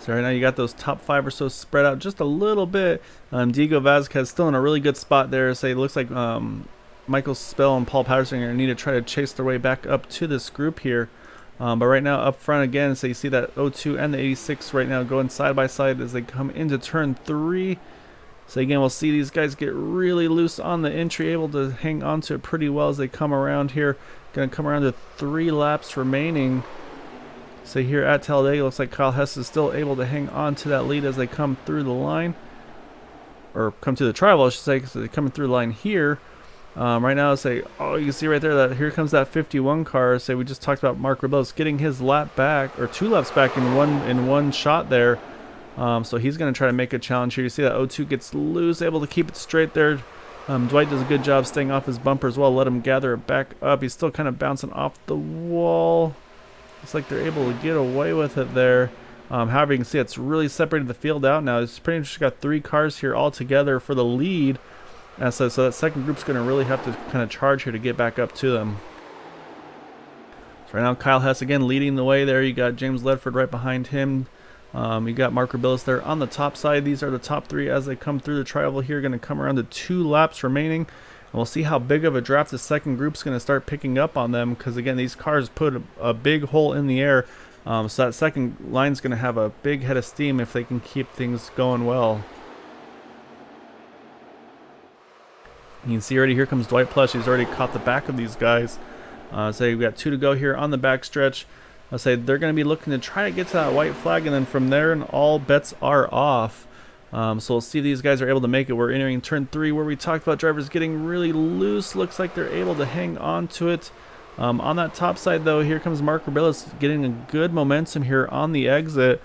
So right now you got those top 5 or so spread out just a little bit. Diego Vasquez still in a really good spot there. So it looks like Michael Spell and Paul Patterson are going to need to try to chase their way back up to this group here. But right now up front again, so you see that 02 and the 86 right now going side by side as they come into turn 3. So again, we'll see these guys get really loose on the entry, able to hang on to it pretty well as they come around here. Going to come around to 3 laps remaining. So here at Talladega, looks like Kyle Hess is still able to hang on to that lead as they come through the line. Or come to the trial, I should say, because they're coming through the line here. Right now, you can see right there that here comes that 51 car. We just talked about Mark Rabillis getting his lap back, or 2 laps back in one shot there. So he's going to try to make a challenge here. You see that 02 gets loose, able to keep it straight there. Dwight does a good job staying off his bumper as well. Let him gather it back up. He's still kind of bouncing off the wall. Looks like they're able to get away with it there. However, you can see it's really separated the field out now. It's pretty much got 3 cars here all together for the lead. So that second group's going to really have to kind of charge here to get back up to them. So right now, Kyle Hess again leading the way there. You got James Ledford right behind him. You got Mark Rabillis there on the top side. These are the top 3 as they come through the trial here. Going to come around to 2 laps remaining. And we'll see how big of a draft the second group's going to start picking up on them. Because again, these cars put a big hole in the air. So that second line's going to have a big head of steam if they can keep things going well. You can see already here comes Dwight Plush. He's already caught the back of these guys. We've got 2 to go here on the back stretch. They're going to be looking to try to get to that white flag, and then from there, and all bets are off. So we'll see if these guys are able to make it. We're entering turn 3 where we talked about drivers getting really loose. Looks like they're able to hang on to it. On that top side, though, here comes Mark Rabillis getting a good momentum here on the exit.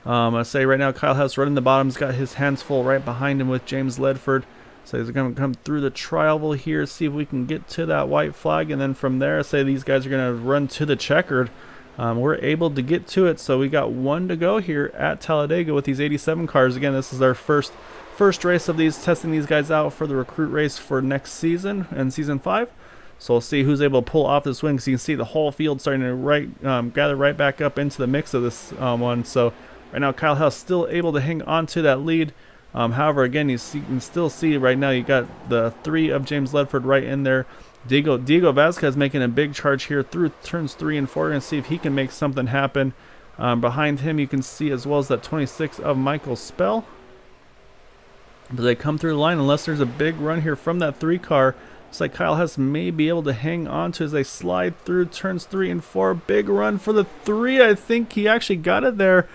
Right now, Kyle Hess running the bottom. He's got his hands full right behind him with James Ledford. So he's going to come through the trial here, see if we can get to that white flag, and then from there, these guys are going to run to the checkered. We're able to get to it, so we got 1 to go here at Talladega with these 87 cars. Again, this is our first race of these, testing these guys out for the recruit race for next season and season 5. So we'll see who's able to pull off this win, because you can see the whole field starting to gather right back up into the mix of this one. So right now, Kyle Hess still able to hang on to that lead. However, again, you can still see right now you got the 3 of James Ledford right in there. Diego Vasquez making a big charge here through turns 3 and 4. We're going to see if he can make something happen. Behind him, you can see as well as that 26 of Michael Spell. But they come through the line unless there's a big run here from that 3 car. Looks like Kyle Hess may be able to hang on to as they slide through turns 3 and 4. Big run for the 3. I think he actually got it there.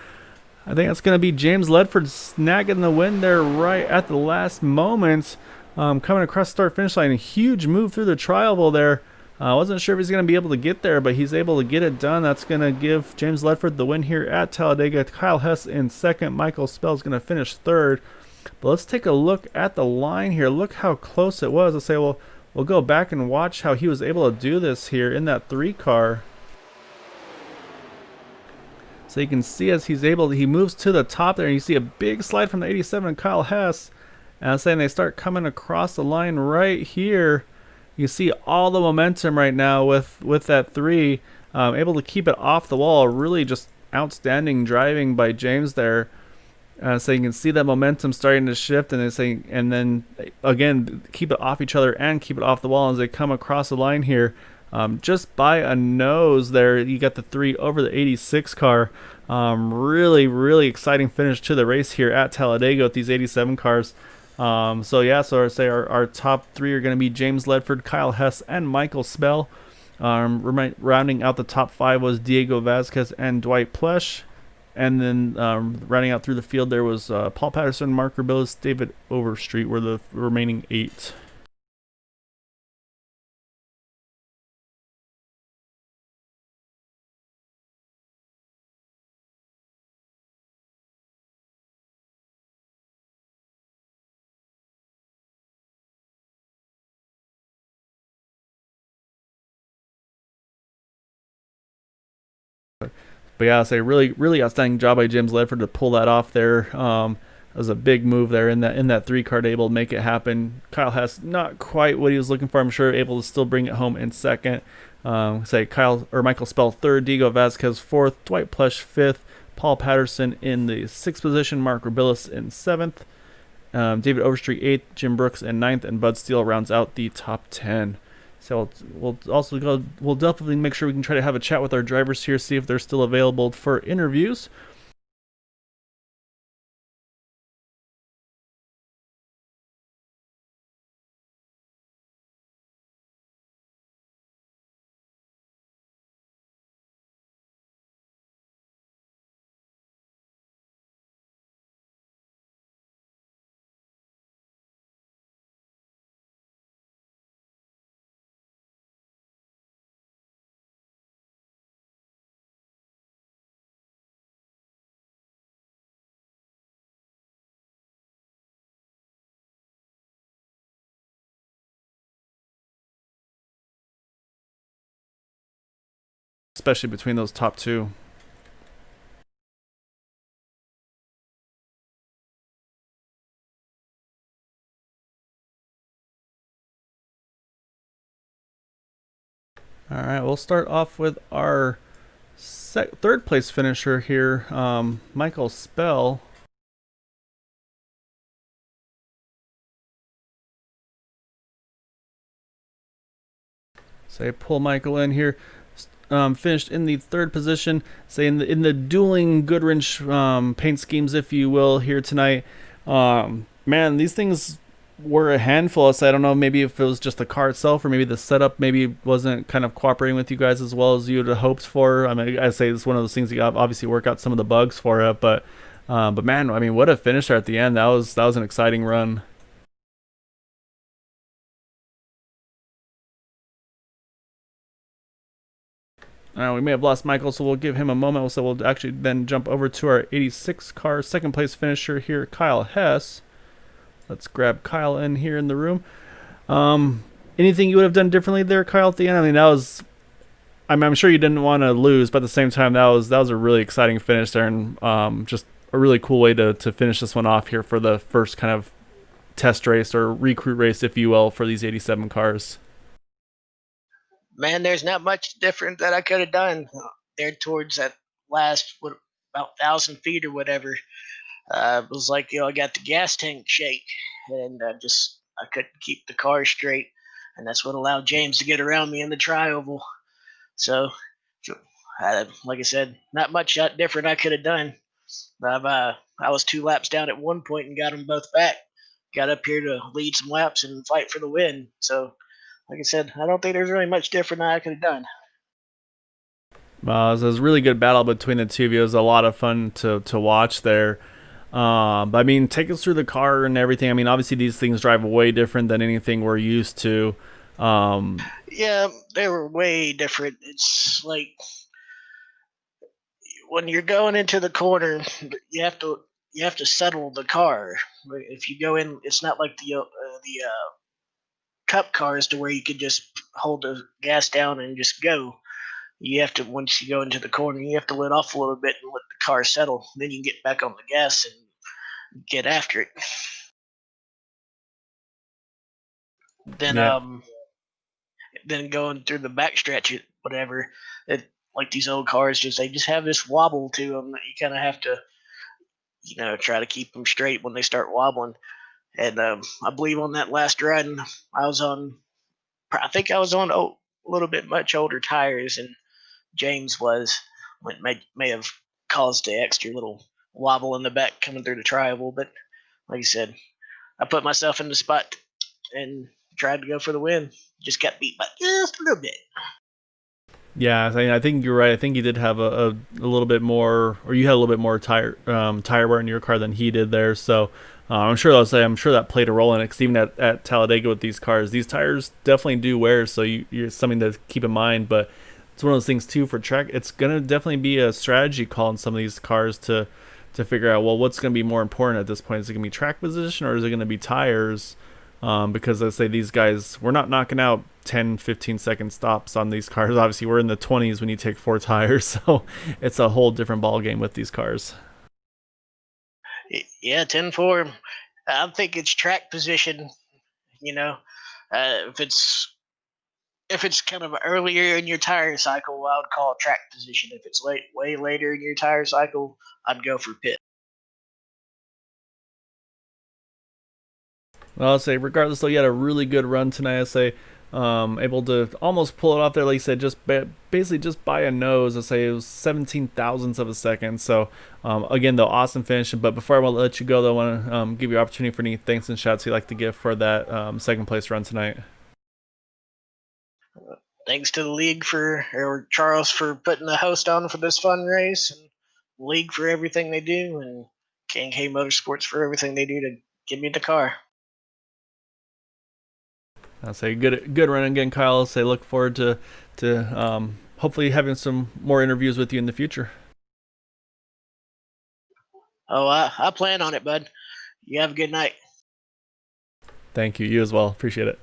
I think that's going to be James Ledford snagging the win there right at the last moment. Coming across the start-finish line, a huge move through the tri-oval there. I wasn't sure if he's going to be able to get there, but he's able to get it done. That's going to give James Ledford the win here at Talladega. Kyle Hess in second. Michael Spell is going to finish third. But let's take a look at the line here. Look how close it was. Let's say, well, we'll go back and watch how he was able to do this here in that 3 car. So you can see as he moves to the top there, and you see a big slide from the 87 Kyle Hess. And I'm saying they start coming across the line right here. You see all the momentum right now with that 3, able to keep it off the wall. Really just outstanding driving by James there. So you can see that momentum starting to shift, and then again keep it off each other and keep it off the wall as they come across the line here. Just by a nose there, you got the 3 over the 86 car. Really, really exciting finish to the race here at Talladega with these 87 cars. So I say our top 3 are going to be James Ledford, Kyle Hess, and Michael Spell. Rounding out the top 5 was Diego Vasquez and Dwight Plesh. And then rounding out through the field there was Paul Patterson, Mark Rubilis, David Overstreet were the remaining 8. But yeah, I'll say really, really outstanding job by James Ledford to pull that off there. It was a big move there in that 3 car, able to make it happen. Kyle Hess not quite what he was looking for. I'm sure able to still bring it home in second. Michael Spell third, Diego Vasquez fourth, Dwight Plesh fifth, Paul Patterson in the 6th position, Mark Rubilis in 7th, David Overstreet 8th, Jim Brooks in 9th, and Bud Steele rounds out the top 10. So we'll definitely make sure we can try to have a chat with our drivers here, see if they're still available for interviews. Especially between those top 2. All right, we'll start off with our 3rd place finisher here, Michael Spell. So I pull Michael in here. Finished in the 3rd position, say in the dueling Goodwrench paint schemes, if you will, here tonight. Man, these things were a handful. So I don't know, maybe if it was just the car itself, or maybe the setup maybe wasn't kind of cooperating with you guys as well as you would have hoped for. I mean, I say it's one of those things you got obviously work out some of the bugs for it, but man, I mean, what a finisher at the end. That was an exciting run. We may have lost Michael, so we'll give him a moment. So we'll actually then jump over to our 86 car 2nd place finisher here, Kyle Hess. Let's grab Kyle in here in the room. Anything you would have done differently there, Kyle, at the end? I mean, I'm sure you didn't want to lose, but at the same time, that was a really exciting finish there, and just a really cool way to finish this one off here for the first kind of test race or recruit race, if you will, for these 87 cars. Man, there's not much different that I could have done there towards that last about 1,000 feet or whatever. It was like, I got the gas tank shake, and I couldn't keep the car straight, and that's what allowed James to get around me in the tri-oval. So, like I said, not much different I could have done. I was 2 laps down at one point and got them both back. Got up here to lead some laps and fight for the win. So, like I said, I don't think there's really much different I could have done. It was a really good battle between the two of you. It was a lot of fun to watch there. But I mean, take us through the car and everything. I mean, obviously these things drive way different than anything we're used to. Um, Yeah, they were way different. It's like when you're going into the corner, you have to settle the car. If you go in, it's not like the cup cars to where you could just hold the gas down and just go. You have to, once you go into the corner, you have to let off a little bit and let the car settle. Then you can get back on the gas and get after it. Then yeah, then going through the backstretch, whatever. It, like these old cars, they just have this wobble to them that you kind of have to, try to keep them straight when they start wobbling. And I believe on that last run, I was on, I think I was on a little bit much older tires, and James was, what may have caused the extra little wobble in the back coming through the tri-oval. But like I said, I put myself in the spot and tried to go for the win. Just got beat by just a little bit. yeah. I think you're right. I think you did have a little bit more, or you had a little bit more tire wear in your car than he did there. So I'm sure that played a role in it. Because even at Talladega with these cars, these tires definitely do wear. So you're something to keep in mind. But it's one of those things too for track. It's gonna definitely be a strategy call in some of these cars to figure out, well, what's gonna be more important at this point. Is it gonna be track position or is it gonna be tires? Because let's say these guys, we're not knocking out 10, 15-second stops on these cars. Obviously, we're in the 20s when you take 4 tires, so it's a whole different ball game with these cars. Yeah, 10-4. I think it's track position. You know, if it's kind of earlier in your tire cycle, I would call it track position. If it's way later in your tire cycle, I'd go for pit. Well, I'll say, regardless, though, you had a really good run tonight. I say, able to almost pull it off there, like you said, just basically just by a nose. I say it was 17 thousandths of a second. So, again, though, awesome finish. But before I want to let you go, though, I want to give you an opportunity for any thanks and shouts you'd like to give for that second place run tonight. Thanks to the league or Charles for putting the host on for this fun race, and league for everything they do, and K&K Motorsports for everything they do to give me the car. I'll say good run again, Kyle. I'll say look forward to hopefully having some more interviews with you in the future. Oh, I plan on it, bud. You have a good night. Thank you. You as well. Appreciate it.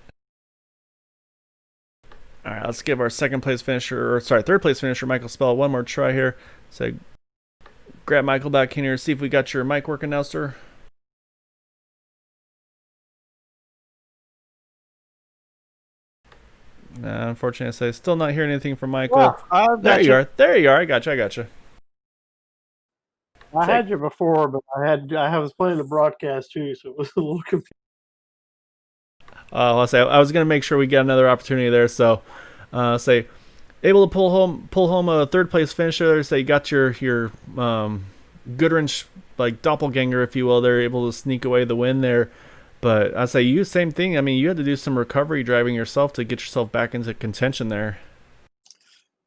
All right, let's give our third place finisher, Michael Spell, one more try here. So grab Michael back in here, see if we got your mic working now, sir. Unfortunately, I say still not hearing anything from Michael. Well, there you are. There you are. I got you. I had you before, but I was playing the broadcast too, so it was a little confusing. I'll say I was gonna make sure we get another opportunity there. So, say able to pull home a third place finisher. Say you got your Goodwrench like doppelganger, if you will. They're able to sneak away the win there. But I say you same thing. I mean, you had to do some recovery driving yourself to get yourself back into contention there.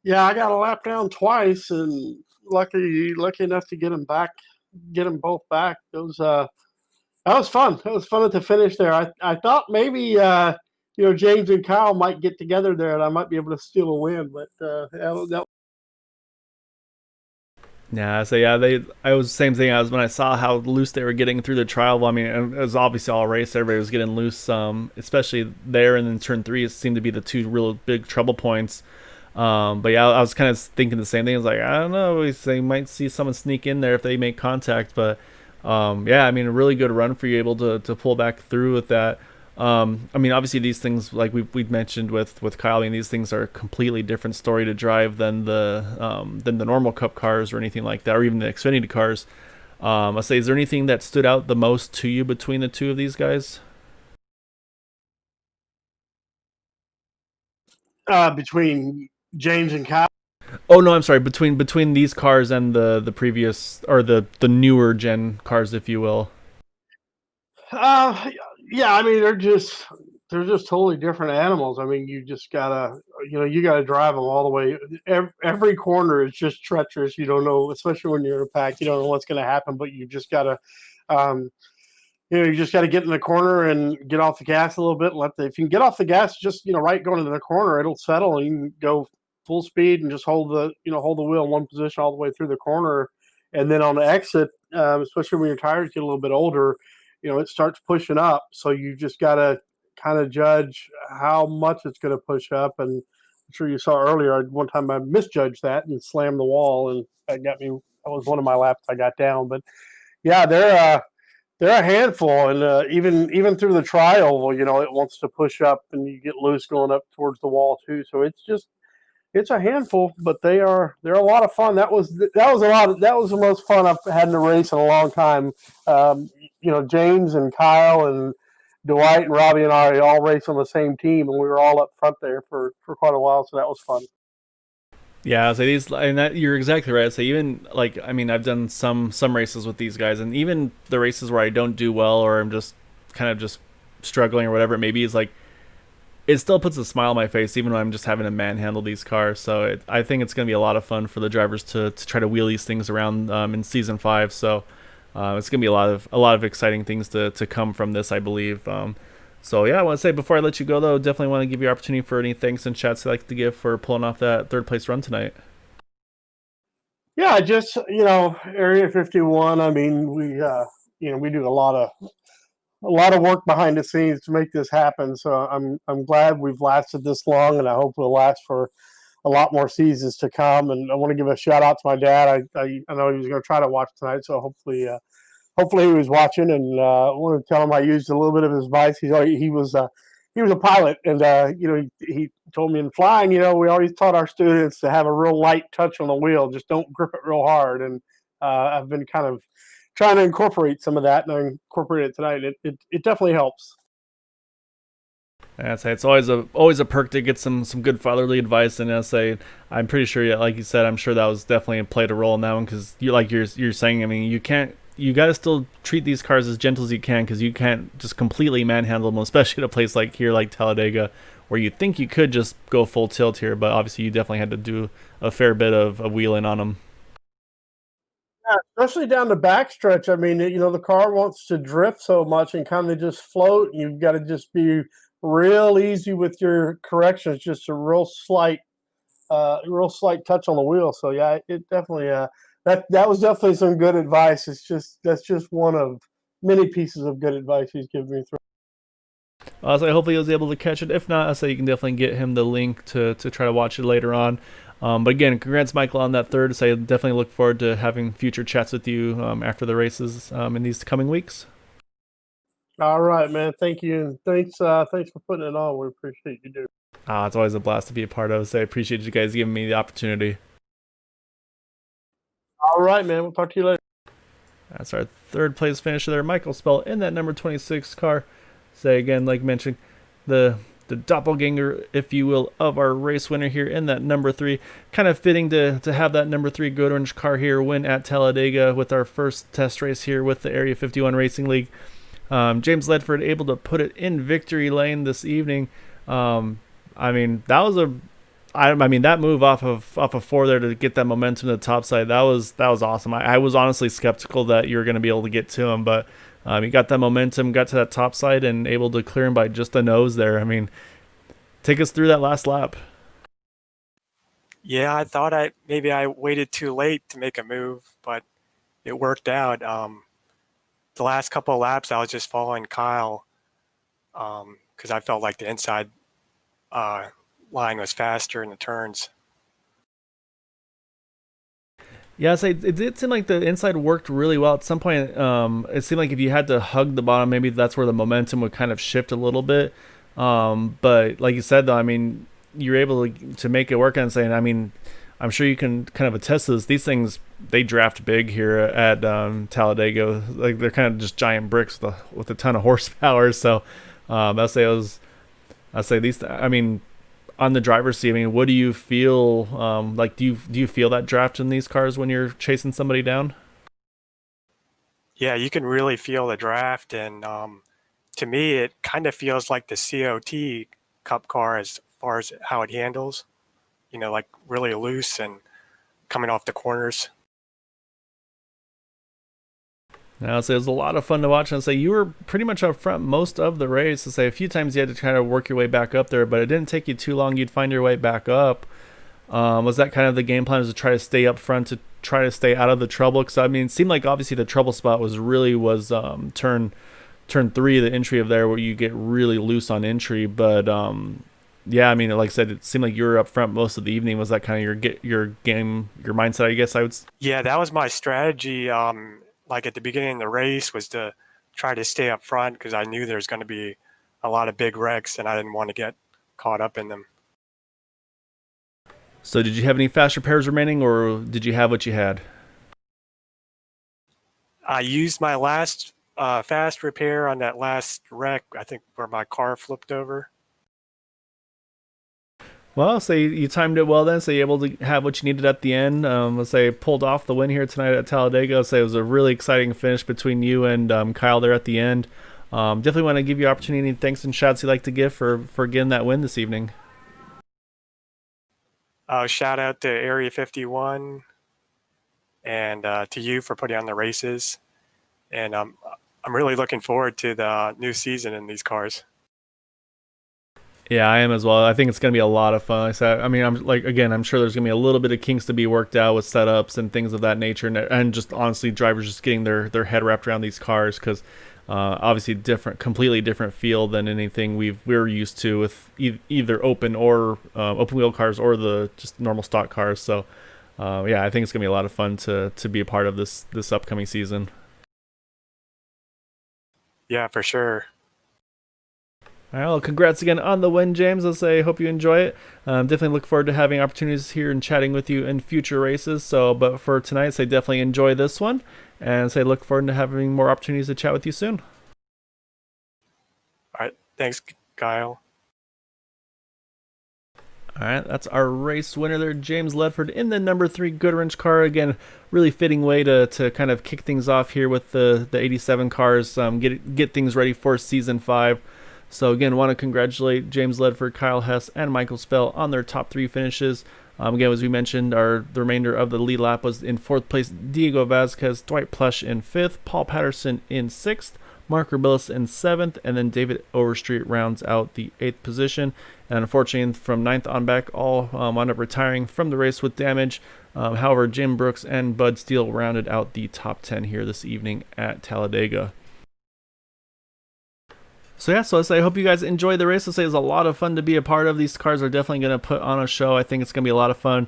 Yeah, I got a lap down twice, and lucky enough to get them both back. That was fun. It was fun at the finish there. I thought maybe James and Kyle might get together there, and I might be able to steal a win. But Yeah, so yeah, I was the same thing as when I saw how loose they were getting through the trial. I mean, it was obviously all race. Everybody was getting loose, especially there, and then turn 3 it seemed to be the two real big trouble points. But yeah, I was kind of thinking the same thing. I was like, I don't know, they might see someone sneak in there if they make contact. But yeah, I mean, a really good run for you, able to pull back through with that. I mean, obviously these things, like we've mentioned with Kyle, I mean, these things are a completely different story to drive than the normal Cup cars or anything like that, or even the Xfinity cars. I'll say, is there anything that stood out the most to you between the two of these guys? Between James and Kyle. Oh no, I'm sorry. Between these cars and the previous, or the newer gen cars, if you will. Uh, yeah, I mean they're just totally different animals. I mean, you just gotta you gotta drive them all the way. Every corner is just treacherous. You don't know, especially when you're in a pack. You don't know what's going to happen, but you just gotta um, you just got to get in the corner and get off the gas a little bit. If you can get off the gas, just right going into the corner, it'll settle, and you can go full speed and just hold the wheel in one position all the way through the corner, and then on the exit, especially when your tires get a little bit older, it starts pushing up. So you just got to kind of judge how much it's going to push up. And I'm sure you saw earlier, one time I misjudged that and slammed the wall, and that was one of my laps I got down. But yeah, they're a handful, and even through the trial, it wants to push up, and you get loose going up towards the wall too. So it's a handful, but they're a lot of fun. That was the most fun I've had in a race in a long time. James and Kyle and Dwight and Robbie and I all raced on the same team, and we were all up front there for quite a while. So that was fun. Yeah, so these, and that you're exactly right. So even like, I mean, I've done some races with these guys, and even the races where I don't do well, or I'm just kind of just struggling or whatever it may be, is like it still puts a smile on my face, even when I'm just having to manhandle these cars. So I think it's going to be a lot of fun for the drivers to try to wheel these things around in season 5. So it's going to be a lot of exciting things to come from this, I believe. So yeah, I want to say before I let you go though, definitely want to give you opportunity for any thanks and chats you'd like to give for pulling off that third place run tonight. Yeah, just Area 51. I mean, we do a lot of work behind the scenes to make this happen. So I'm glad we've lasted this long, and I hope we'll last for a lot more seasons to come. And I want to give a shout out to my dad. I know he was going to try to watch tonight, so hopefully he was watching. And I want to tell him I used a little bit of his advice. He was a pilot, and he told me in flying, we always taught our students to have a real light touch on the wheel, just don't grip it real hard. And I've been kind of trying to incorporate some of that, and I incorporated it tonight. It definitely helps. I'd say it's always a perk to get some good fatherly advice, and I say I'm pretty sure, like you said, I'm sure that was definitely played a role in that one, because you're saying, I mean, you got to still treat these cars as gentle as you can, because you can't just completely manhandle them, especially at a place like here, like Talladega, where you think you could just go full tilt here, but obviously you definitely had to do a fair bit of wheeling on them. Yeah, especially down the backstretch. I mean, the car wants to drift so much and kind of just float. You've got to just be real easy with your corrections, just a real slight touch on the wheel. So yeah, it definitely that was definitely some good advice. That's just one of many pieces of good advice he's given me through. So hopefully he was able to catch it. If not, I say you can definitely get him the link to try to watch it later on. But again, congrats, Michael, on that third. So I definitely look forward to having future chats with you after the races in these coming weeks. All right, man. Thank you, and thanks for putting it on. We appreciate you doing. It's always a blast to be a part of. So I appreciate you guys giving me the opportunity. All right, man. We'll talk to you later. That's our third place finisher there, Michael Spell, in that number 26 car. Say again, like mentioned, the doppelganger, if you will, of our race winner here in that number 3. Kind of fitting to have that number 3 Good Orange car here win at Talladega with our first test race here with the Area 51 Racing League. James Ledford able to put it in victory lane this evening. I mean, that was that move off of 4 there to get that momentum to the top side, that was awesome. I was honestly skeptical that you were going to be able to get to him, but he got that momentum, got to that top side, and able to clear him by just a nose there. I mean, take us through that last lap. Yeah, I thought I waited too late to make a move, but it worked out. The last couple of laps, I was just following Kyle because I felt like the inside line was faster in the turns. Yeah, so it did seem like the inside worked really well. At some point, it seemed like if you had to hug the bottom, maybe that's where the momentum would kind of shift a little bit. But like you said, though, I mean, you're able to make it work. And saying, I mean, I'm sure you can kind of attest to this. These things, they draft big here at Talladega. Like they're kind of just giant bricks with a ton of horsepower. So I'll say these. I mean, on the driver's seat, I mean, what do you feel like? Do you feel that draft in these cars when you're chasing somebody down? Yeah, you can really feel the draft, and to me, it kind of feels like the COT Cup car as far as how it handles. Like really loose and coming off the corners. Now, so it was a lot of fun to watch, and say you were pretty much up front most of the race. To say a few times you had to kind of work your way back up there, but it didn't take you too long. You'd find your way back up. Was that kind of the game plan? Was to try to stay up front to try to stay out of the trouble? Because I mean, it seemed like obviously the trouble spot was turn 3, the entry of there, where you get really loose on entry. But yeah, I mean, like I said, it seemed like you were up front most of the evening. Was that kind of your mindset? I guess I would. Yeah, that was my strategy. Like at the beginning of the race, was to try to stay up front because I knew there's going to be a lot of big wrecks, and I didn't want to get caught up in them. So, did you have any fast repairs remaining, or did you have what you had? I used my last fast repair on that last wreck. I think where my car flipped over. Well, say you timed it well then, so you're able to have what you needed at the end. Let's say pulled off the win here tonight at Talladega. Let's say it was a really exciting finish between you and Kyle there at the end. Definitely want to give you opportunity. Thanks and shouts you'd like to give for getting that win this evening. Shout out to Area 51 and to you for putting on the races. And I'm really looking forward to the new season in these cars. Yeah, I am as well. I think it's going to be a lot of fun. I mean, I'm sure there's going to be a little bit of kinks to be worked out with setups and things of that nature, and just honestly, drivers just getting their head wrapped around these cars because obviously completely different feel than anything we're used to with either open wheel cars or the just normal stock cars. So yeah, I think it's going to be a lot of fun to be a part of this upcoming season. Yeah, for sure. All right, well, congrats again on the win, James. Let's say hope you enjoy it. Definitely look forward to having opportunities here and chatting with you in future races. But for tonight, say definitely enjoy this one, and say look forward to having more opportunities to chat with you soon. All right, thanks, Kyle. All right, that's our race winner there, James Ledford, in the number 3 Goodwrench car. Again, really fitting way to kind of kick things off here with the 87 cars, get things ready for Season 5. So again, want to congratulate James Ledford, Kyle Hess, and Michael Spell on their top 3 finishes. Again, as we mentioned, the remainder of the lead lap was in 4th place, Diego Vasquez, Dwight Plush in 5th, Paul Patterson in 6th, Mark Rebillis in 7th, and then David Overstreet rounds out the 8th position. And unfortunately, from 9th on back, all wound up retiring from the race with damage. However, Jim Brooks and Bud Steele rounded out the top 10 here this evening at Talladega. So yeah, so I hope you guys enjoy the race. It was a lot of fun to be a part of. These cars are definitely going to put on a show. I think it's going to be a lot of fun.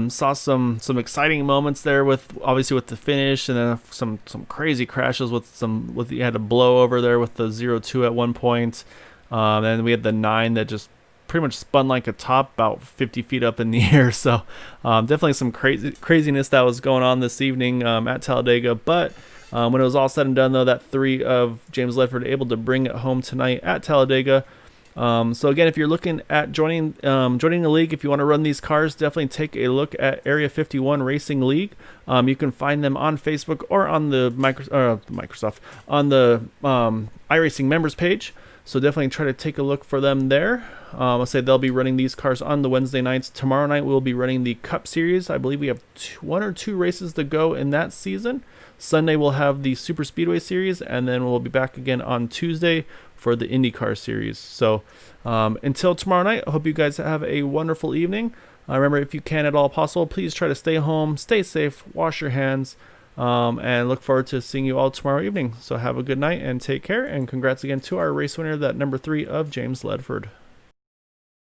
Saw some exciting moments there with the finish, and then some crazy crashes with you had a blow over there with the 0-2 at one point. And we had the 9 that just pretty much spun like a top about 50 feet up in the air. So definitely some craziness that was going on this evening at Talladega. But when it was all said and done, though, that 3 of James Ledford able to bring it home tonight at Talladega. So again, if you're looking at joining the league, if you want to run these cars, definitely take a look at Area 51 Racing League. You can find them on Facebook or on the Microsoft on the iRacing members page. So definitely try to take a look for them there. I'll say they'll be running these cars on the Wednesday nights. Tomorrow night we'll be running the Cup Series. I believe we have 1 or 2 races to go in that season. Sunday we'll have the Super Speedway Series, and then we'll be back again on Tuesday for the IndyCar Series. So until tomorrow night, I hope you guys have a wonderful evening. Remember, if you can at all possible, please try to stay home, stay safe, wash your hands, and look forward to seeing you all tomorrow evening. So have a good night and take care, and congrats again to our race winner, that number 3 of James Ledford.